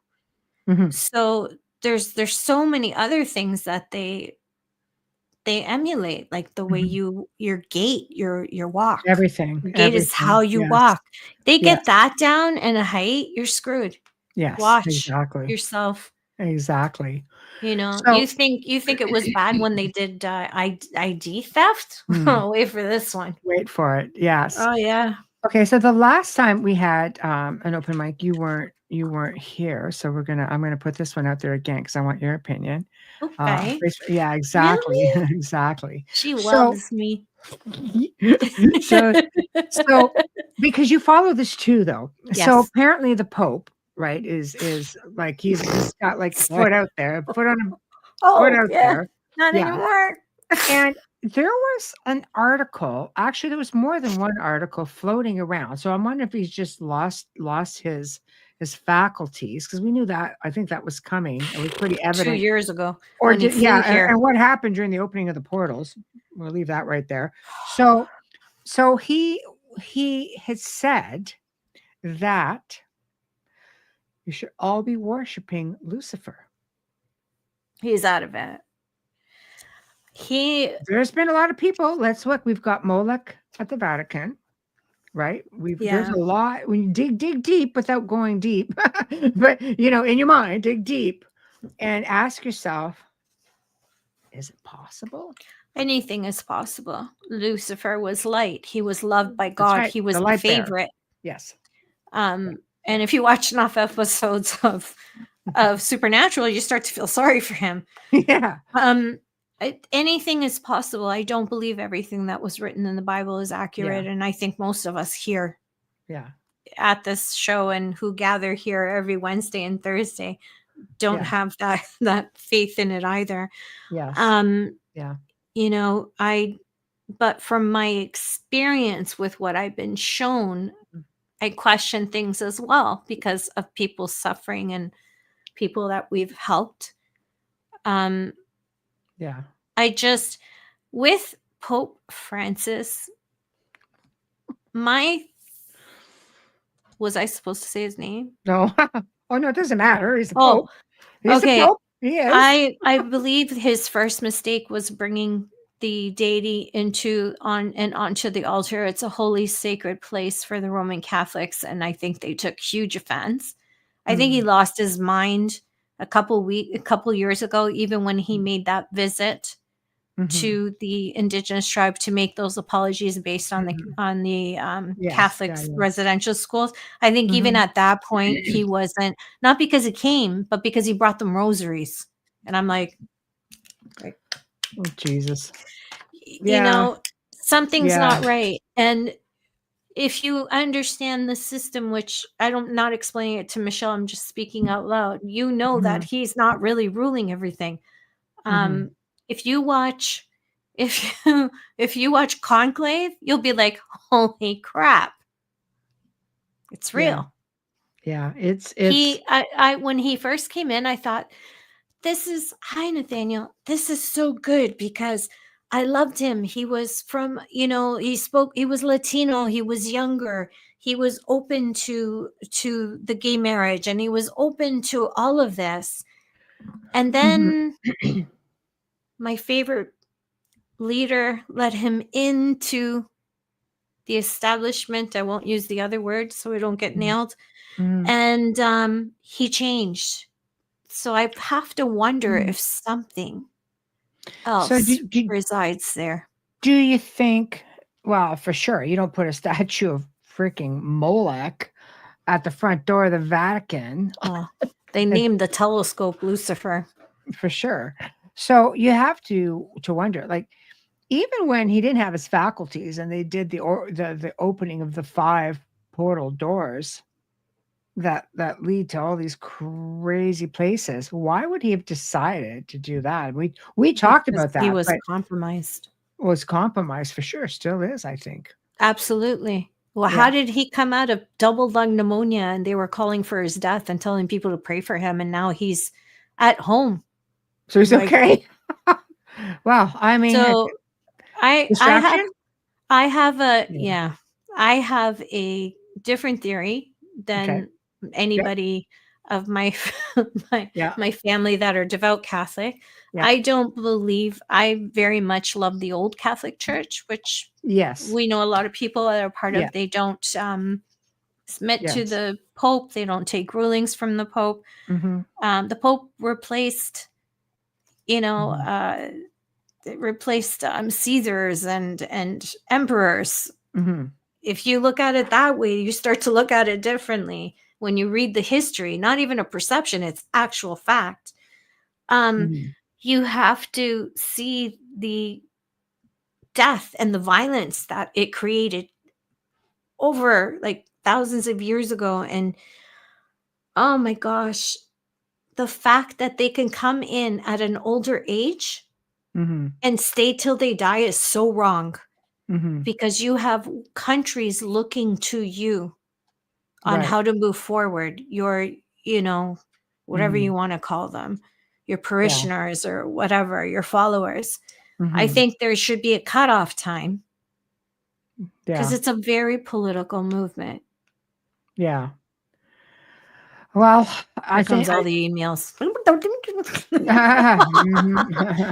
So there's so many other things that they emulate, like the way your gait, your walk, everything. Your gait is how you walk. They get that down and a height, you're screwed. Yes, watch exactly. yourself. Exactly. So, you think it was bad when they did ID theft? Wait for this one. Wait for it. Yes. Oh yeah. Okay, so the last time we had an open mic, you weren't here, so I'm gonna put this one out there again because I want your opinion. Okay. Yeah, exactly. Really? Exactly. She loves me. so because you follow this too, though. Yes. So apparently the Pope, right, is like he's got like foot out there, foot out there. Not anymore. And there was an article. Actually, there was more than one article floating around. So I'm wondering if he's just lost his faculties, because we knew that. I think that was coming. It was pretty evident 2 years ago. Or and what happened during the opening of the portals? We'll leave that right there. So he had said that you should all be worshiping Lucifer. He's out of it. There's been a lot of people. Let's look. We've got Moloch at the Vatican, right? There's a lot. When you dig deep without going deep, but in your mind, dig deep and ask yourself, is it possible? Anything is possible. Lucifer was light. He was loved by God. Right. He was the favorite. Yes. And if you watch enough episodes of Supernatural, you start to feel sorry for him. Yeah. anything is possible. I don't believe everything that was written in the Bible is accurate. And I think most of us here at this show and who gather here every Wednesday and Thursday don't have that faith in it either. You know, but from my experience with what I've been shown, I question things as well because of people's suffering and people that we've helped. I just, with Pope Francis, was I supposed to say his name? No. Oh, no, it doesn't matter. He's the Pope. He's okay. The Pope. He is. I believe his first mistake was bringing the deity onto the altar. It's a holy, sacred place for the Roman Catholics, and I think they took huge offense. I think he lost his mind a couple years ago, even when he made that visit to the indigenous tribe to make those apologies based on the Catholic residential schools. I think even at that point, he wasn't, not because he came, but because he brought them rosaries. And I'm like, oh, Jesus. You know, something's not right. And if you understand the system, which I'm not explaining it to Michelle, I'm just speaking out loud, you know that he's not really ruling everything. If you watch Conclave, you'll be like, holy crap, it's real. It's when he first came in, I thought, hi Nathaniel, this is so good because I loved him. He was from, he was Latino, he was younger, he was open to the gay marriage, and he was open to all of this. And then my favorite leader let him into the establishment. I won't use the other word so I don't get nailed. And he changed. So I have to wonder if something else resides there. Do you think, well, for sure, you don't put a statue of freaking Moloch at the front door of the Vatican. Oh, they named the telescope Lucifer. For sure. So you have to wonder, like, even when he didn't have his faculties and they did the opening of the 5 portal doors that lead to all these crazy places, why would he have decided to do that? We talked about that. He was compromised. Was compromised for sure. Still is, I think. Absolutely. Well, how did he come out of double lung pneumonia and they were calling for his death and telling people to pray for him, and now he's at home? So he's okay. Well, I mean, so I have a different theory than anybody of my family that are devout Catholic. I don't believe, I very much love the old Catholic Church, which we know a lot of people that are part of. They don't submit to the Pope. They don't take rulings from the Pope. The Pope replaced, Caesars and emperors. If you look at it that way, you start to look at it differently when you read the history. Not even a perception, it's actual fact. You have to see the death and the violence that it created over like thousands of years ago. And oh my gosh, the fact that they can come in at an older age and stay till they die is so wrong. Because you have countries looking to you on how to move forward. Your, whatever you want to call them, your parishioners or whatever, your followers. I think there should be a cutoff time because it's a very political movement. Well, I think all the emails.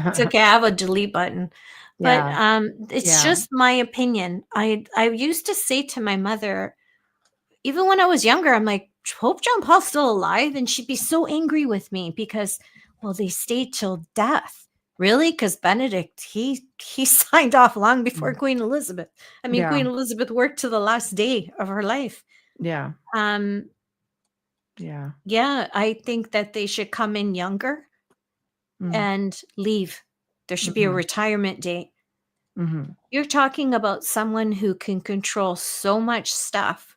It's okay. I have a delete button. But it's just my opinion. I used to say to my mother, even when I was younger, I'm like, Pope John Paul's still alive? And she'd be so angry with me because, well, they stayed till death. Really? Because Benedict, he signed off long before Queen Elizabeth. I mean, Queen Elizabeth worked to the last day of her life. Yeah, I think that they should come in younger and leave. There should be a retirement date. You're talking about someone who can control so much stuff.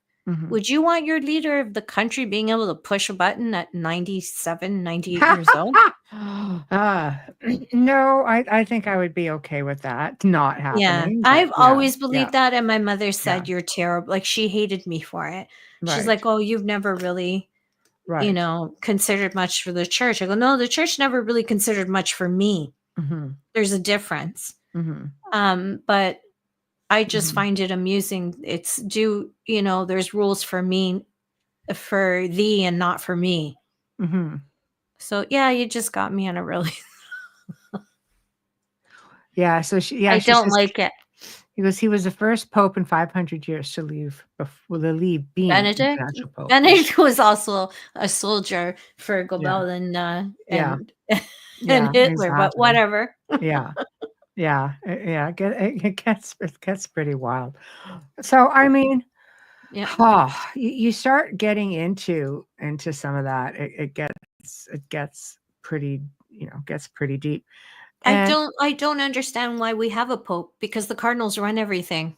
Would you want your leader of the country being able to push a button at 97, 98 years old? No, I think I would be okay with that not happening. Yeah, I've but always believed that, and my mother Yeah. said, "You're terrible." Like, she hated me for it. She's Right. like, "Oh, you've never really, you Right. know, considered much for the church." I go, "No, the church never really considered much for me." There's a difference. But I just find it amusing. It's there's rules for me, for thee, and not for me. So yeah, you just got me on a really. Yeah. So she I don't says like it. he was the first pope in 500 years to leave being Benedict. an actual pope. Benedict was also a soldier for Gobelin Yeah. and Hitler, but exactly. whatever. Yeah. Yeah. It gets pretty wild. So I mean, Yeah. you start getting into some of that. It gets pretty deep. And I don't understand why we have a pope, because the cardinals run everything.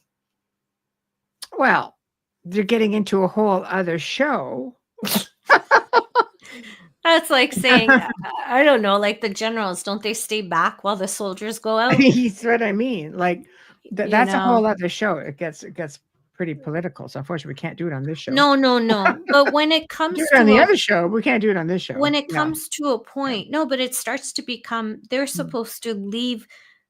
well, they're getting into a whole other show. That's like saying, I don't know, like the generals, don't they stay back while the soldiers go out? That's what I mean. Like that's a whole other show. It gets pretty political. So unfortunately, we can't do it on this show. No. But when it comes do it on the other show, we can't do it on this show. When it comes to a point, no, but it starts to become, they're supposed to leave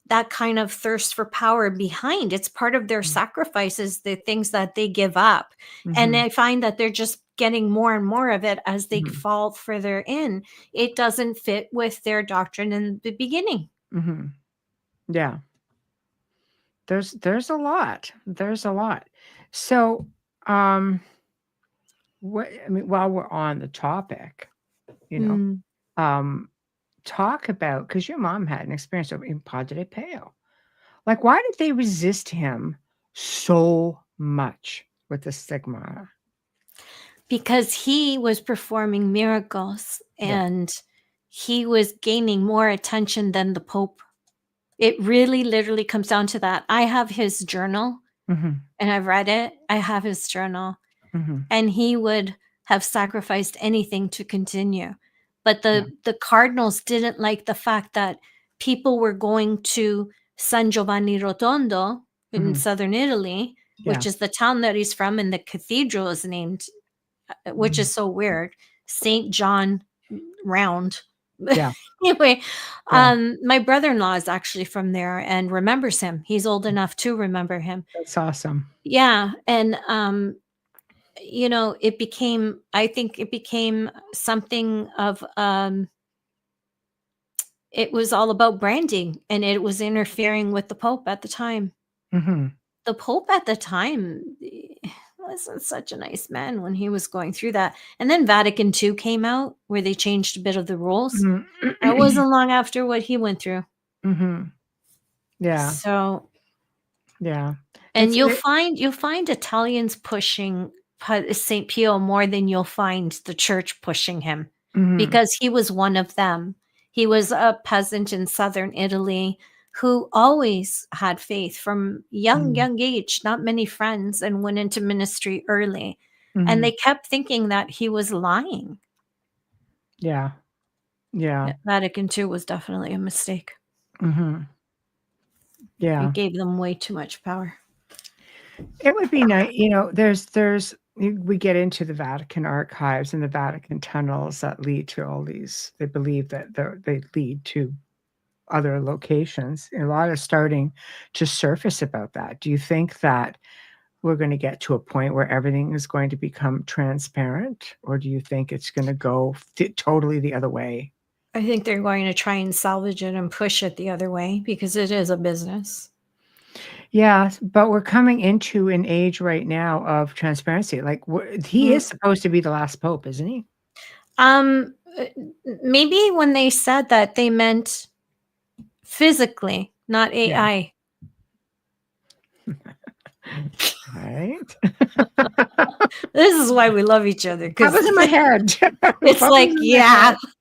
that kind of thirst for power behind. It's part of their sacrifices, the things that they give up. And I find that they're just getting more and more of it as they fall further in. It doesn't fit with their doctrine in the beginning. Yeah. There's a lot. There's a lot. So, while we're on the topic, talk about, because your mom had an experience in Padre Pio. Like, why did they resist him so much with the stigma? Because he was performing miracles and he was gaining more attention than the Pope. It really literally comes down to that. I have his journal and I've read it. I have his journal and he would have sacrificed anything to continue. But the cardinals didn't like the fact that people were going to San Giovanni Rotondo in southern Italy, which is the town that he's from, and the cathedral is named, which is so weird, St. John Round. Yeah. Anyway, my brother-in-law is actually from there and remembers him. He's old enough to remember him. That's awesome. Yeah. And, it became something of, it was all about branding, and it was interfering with the Pope at the time. The Pope at the time wasn't such a nice man when he was going through that. And then Vatican II came out, where they changed a bit of the rules. That wasn't long after what he went through. Yeah. So, yeah. and you'll find Italians pushing St. Pio more than you'll find the church pushing him, because he was one of them. He was a peasant in southern Italy who always had faith from young age, not many friends, and went into ministry early. And they kept thinking that he was lying. Yeah. Vatican II was definitely a mistake. Yeah. It gave them way too much power. It would be nice, we get into the Vatican archives and the Vatican tunnels that lead to all these. They believe that they lead to other locations. A lot is starting to surface about that. Do you think that we're going to get to a point where everything is going to become transparent, or do you think it's going to go totally the other way? I think they're going to try and salvage it and push it the other way, because it is a business. Yeah, but we're coming into an age right now of transparency. Like, he is supposed to be the last pope, isn't he? Maybe when they said that, they meant physically, not AI. Right. This is why we love each other. That was in my head. It's like,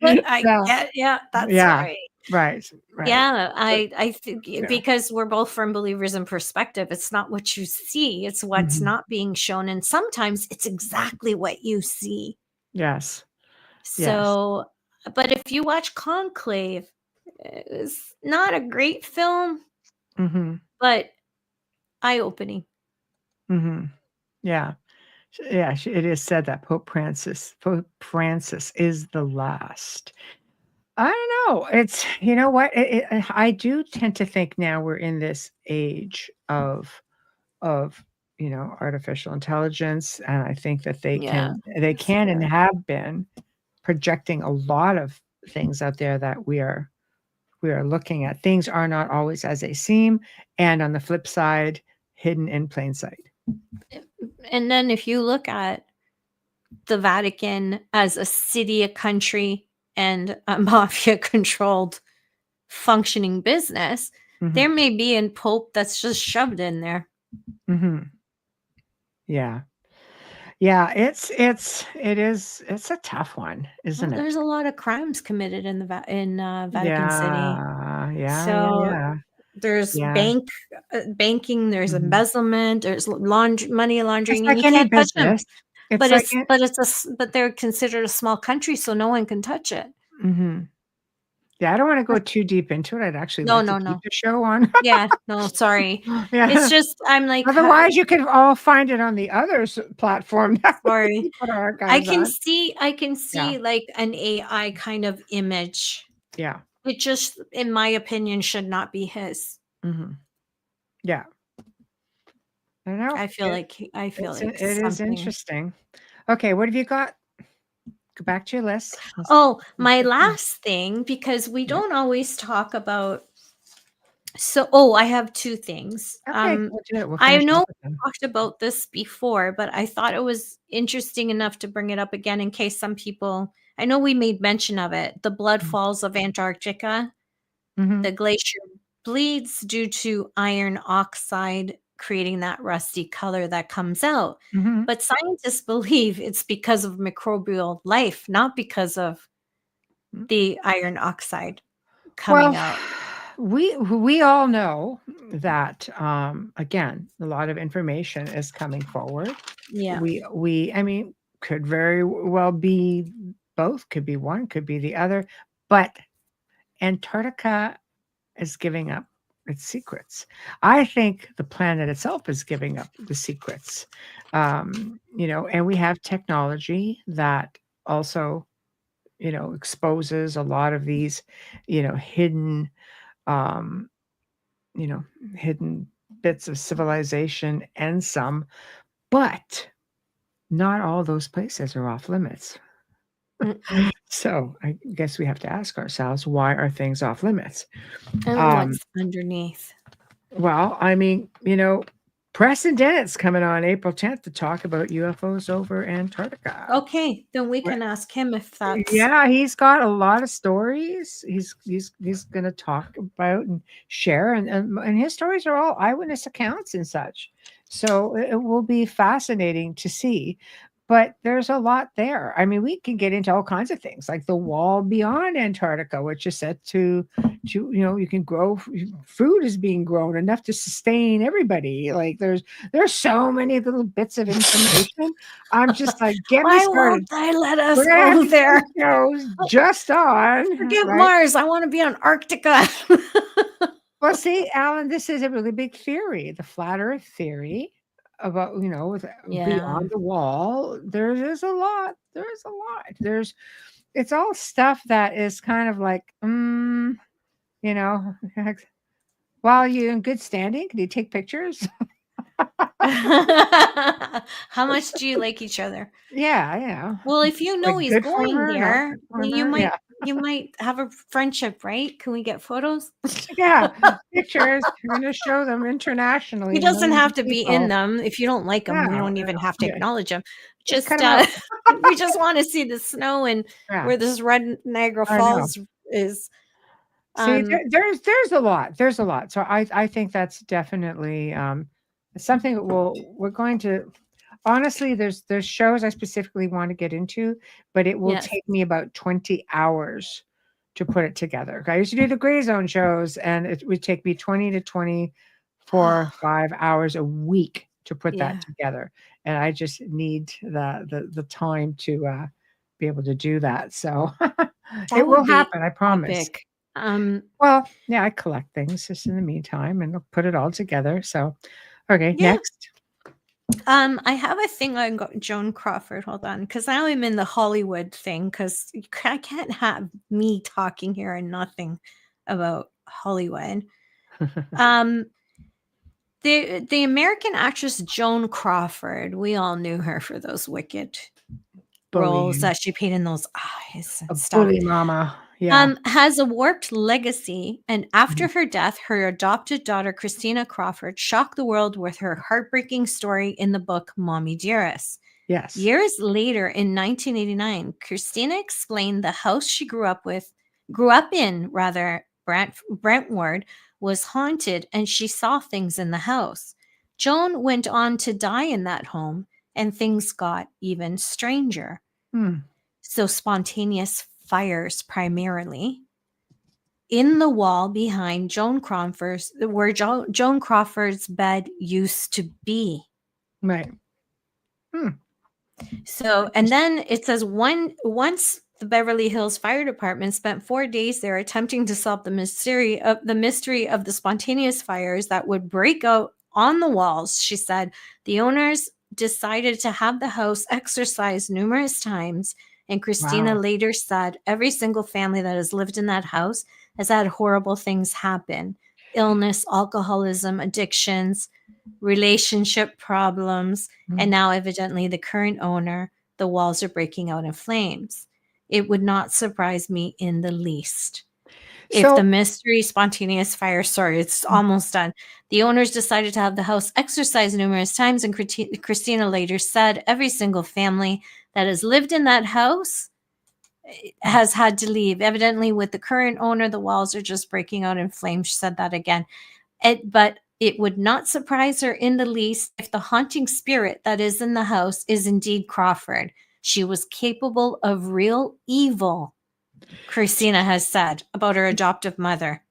that's right. Right. Yeah, But I think yeah. because we're both firm believers in perspective. It's not what you see, it's what's Mhm. not being shown. And sometimes it's exactly what you see. Yes. Yes. So, but if you watch Conclave, it's not a great film, Mhm. but eye opening. Mhm. Yeah. Yeah, it is said that Pope Francis is the last. I don't know. It's you know what? I do tend to think now we're in this age of artificial intelligence, and I think that Yeah, they it's can and scary. have been projecting a lot of things out there that we are looking at. Things are not always as they seem, and on the flip side, hidden in plain sight. And then if you look at the Vatican as a city, a country, and a mafia controlled functioning business, Mhm. there may be a pope that's just shoved in there. Mhm. Yeah. Yeah, it's a tough one, Well, isn't it? there's a lot of crimes committed in the Vatican City. Yeah. Yeah, yeah, So yeah. there's Yeah. banking, there's Mhm. embezzlement, there's money It's laundering, and like you any can't touch them. business. It's like it But they're considered a small country, so no one can touch it. Mhm. Yeah, I don't wanna go too deep into it. I'd actually No, like to no, keep no. the show on. Yeah, no, sorry. It's Yeah. just I'm like, Otherwise, you could all find it on the other platform that sorry. we put our archives on. I can Yeah. see like an AI kind of image. Yeah. It just, in my opinion, should not be his. Mhm. Yeah. I know. I feel like It is something. interesting. Okay, what have you got? Go back to your list. Oh, my Let's see. last thing, because we Yeah. don't always talk about. So, I have two things. Okay, we'll do it. We'll I finish know off with them. we talked about this before, but I thought it was interesting enough to bring it up again in case some people. I know we made mention of it. The blood falls of Antarctica. Mhm. The glacier bleeds due to iron oxide creating that rusty color that comes out. Mhm. But scientists believe it's because of microbial life, not because of Mm. the iron oxide coming Well, out. we all know that again, a lot of information is coming forward. Yeah. I mean, could very well be both, could be one, could be the other, but Antarctica is giving up its secrets. I think the planet itself is giving up the secrets. And we have technology that also, exposes a lot of these, hidden, um, you know, hidden bits of civilization and some, but not all those places are off limits. Mm-mm. So I guess we have to ask ourselves, why are things off limits? And Um, what's underneath? Well, I mean, Preston Dennett's coming on April 10th to talk about UFOs over Antarctica. Okay, then we Wh- can ask him if that's. Yeah, he's got a lot of stories. He's going to talk about and share, and his stories are all eyewitness accounts and such. So it will be fascinating to see. But there's a lot there. I mean, we can get into all kinds of things, like the wall beyond Antarctica, which is set to you can grow food is being grown enough to sustain everybody. Like there's so many little bits of information. I'm just like, get me Why started. won't they let We're us gonna have go to do there? shows just on, Forget right? Mars. I want to be on Arctica. Well, see, Alan, this is a really big theory, the flat Earth theory about, with Yeah. beyond the wall. There is a lot. There's a lot. It's all stuff that is kind of like, you know, while you're in good standing, can you take pictures? How much do you like each other? Yeah, Well, if you know like he's good for going her, not there, good for then her. Yeah. you might have a friendship, right? Can we get photos? Yeah. Pictures. You're gonna show them internationally He to doesn't millions have of to be in people. them. If you don't like him, we Yeah. don't even have to Yeah. acknowledge him. Just cut Just them out. we just want to see the snow and Yeah. where this red Niagara I know. Falls is. See, Um, there's a lot. There's a lot. So I think that's definitely something that we're going to honestly, there's shows I specifically want to get into, but it will yes. take me about 20 hours to put it together. I used to do the Gray Zone shows, and it would take me 20 to 24, 5 hours a week to put Yeah. that together. And I just need the time to be able to do that. So That it will would be happen, I promise. epic. Well, yeah, I collect things just in the meantime and I'll put it all together. So, okay, Yeah. next. I have a thing on Joan Crawford. Hold on, because now I'm in the Hollywood thing. Because I can't have me talking here and nothing about Hollywood. The American actress Joan Crawford. We all knew her for those wicked roles Bullying. that she played in those eyes A and stuff. bully mama. Yeah. Has a warped legacy, and after her death, her adopted daughter Christina Crawford shocked the world with her heartbreaking story in the book Mommy Dearest. Yes. Years later, in 1989, Christina explained the house she grew up in, Brentwood, was haunted, and she saw things in the house. Joan went on to die in that home, and things got even stranger. So spontaneous fires primarily in the wall behind Joan Crawford's, where Joan Crawford's bed used to be. Right. So, and then it says once the Beverly Hills Fire Department spent 4 days there attempting to solve the mystery of the spontaneous fires that would break out on the walls. She said the owners decided to have the house exorcised numerous times. And Christina later said every single family that has lived in that house has had horrible things happen: illness, alcoholism, addictions, relationship problems, and now evidently the current owner, the walls are breaking out in flames. It would not surprise me in the least. If the mystery spontaneous fire, sorry, it's almost done. The owners decided to have the house exorcised numerous times, and Christina later said every single family that has lived in that house has had to leave. Evidently, with the current owner, the walls are just breaking out in flames. She said that again. But it would not surprise her in the least if the haunting spirit that is in the house is indeed Crawford. She was capable of real evil, Christina has said about her adoptive mother.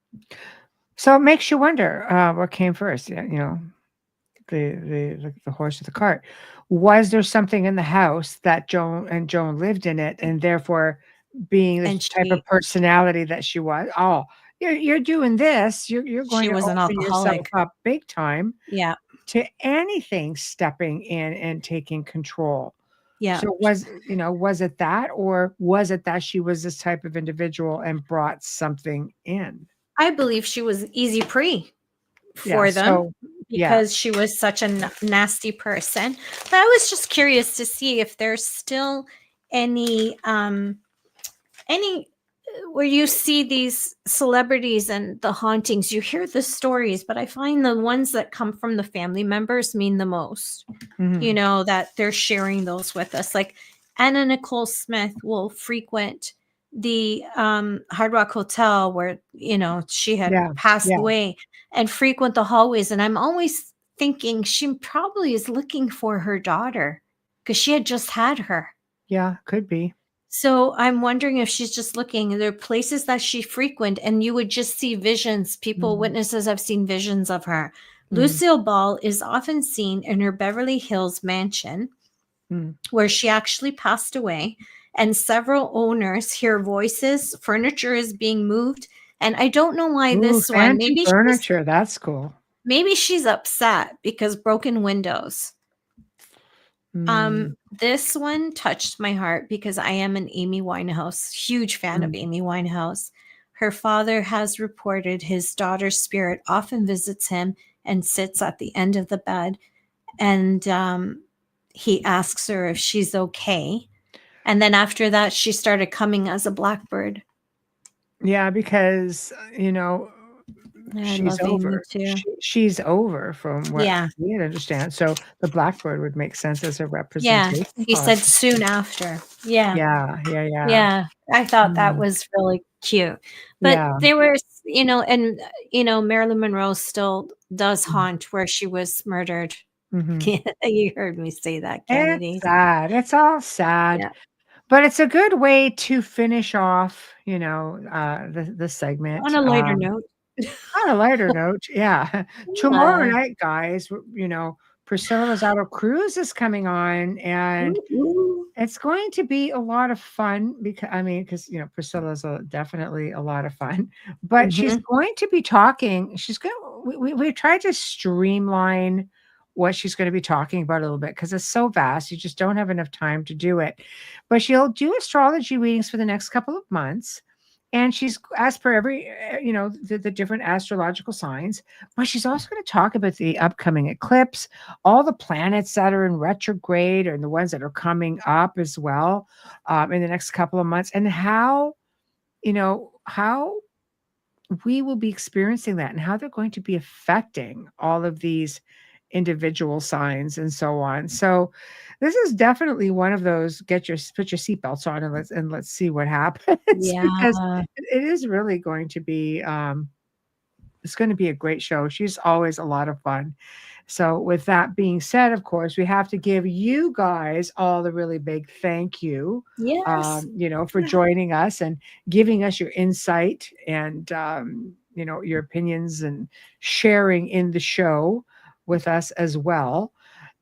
So it makes you wonder what came first, the horse or the cart. Was there something in the house that Joan lived in it, and therefore being the type of personality that she was? Oh, you're doing this. You're going to open yourself up big time. Yeah. To anything stepping in and taking control. Yeah. So was it that, or was it that she was this type of individual and brought something in? I believe she was easy prey for them because she was such a nasty person. But I was just curious to see if there's still any where you see these celebrities and the hauntings, you hear the stories, but I find the ones that come from the family members mean the most. That they're sharing those with us. Like Anna Nicole Smith will frequent the Hard Rock Hotel where she had passed away, and frequent the hallways, and I'm always thinking she probably is looking for her daughter because she had just had her. Yeah, could be. So I'm wondering if she's just looking. There are places that she frequent, and you would just see visions. Witnesses have seen visions of her. Lucille Ball is often seen in her Beverly Hills mansion, where she actually passed away, and several owners hear voices. Furniture is being moved, and I don't know why this one. Maybe furniture. That's cool. Maybe she's upset because broken windows. This one touched my heart because I am an Amy Winehouse, huge fan of Amy Winehouse. Her father has reported his daughter's spirit often visits him and sits at the end of the bed. And he asks her if she's okay. And then after that, she started coming as a blackbird. Yeah, because, she's over. She's over from what we understand. So the blackbird would make sense as a representation. Yeah, he said soon after. Yeah. Yeah. I thought that was really cute. But they were, and Marilyn Monroe still does haunt where she was murdered. You heard me say that, Kennedy. It's sad. It's all sad. Yeah. But it's a good way to finish off, the On segment. a lighter note. On a lighter note, yeah. Tomorrow Yeah. night, guys, Priscilla Rosado Cruz is coming on, and Ooh. it's going to be a lot of fun because Priscilla's definitely a lot of fun, but she's Mhm. going to be talking. We tried to streamline what she's going to be talking about a little bit because it's so vast. You just don't have enough time to do it. But she'll do astrology readings for the next couple of months. And she's, as per every, the different astrological signs, but she's also going to talk about the upcoming eclipse, all the planets that are in retrograde and the ones that are coming up as well in the next couple of months, and how we will be experiencing that and how they're going to be affecting all of these individual signs and so on. So this is definitely one of those put your seatbelts on and let's see what happens because Yeah. it is really going to be it's going to be a great show. She's always a lot of fun. So, with that being said, of course, we have to give you guys all the really big thank you, Yes. for joining us and giving us your insight and, your opinions and sharing in the show with us as well.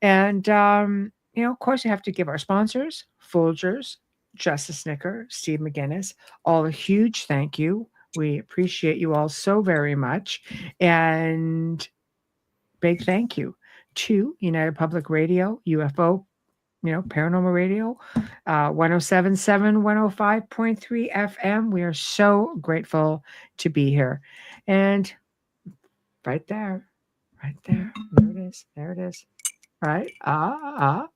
And, of course, we have to give our sponsors, Folgers, Justice Snicker, Steve McGinnis, all a huge thank you. We appreciate you all so very much. And big thank you to United Public Radio, UFO, Paranormal Radio, 1077, 105.3 FM. We are so grateful to be here. And right there, there it is, right?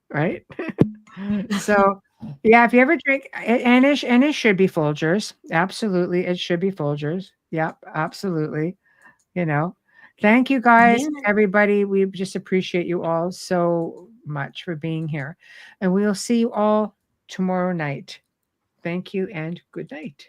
Right. So, yeah, if you ever drink, and it should be Folgers. Absolutely, it should be Folgers. Yep, absolutely. You know, thank you guys, Yeah. everybody. We just appreciate you all so much for being here, and we'll see you all tomorrow night. Thank you and good night.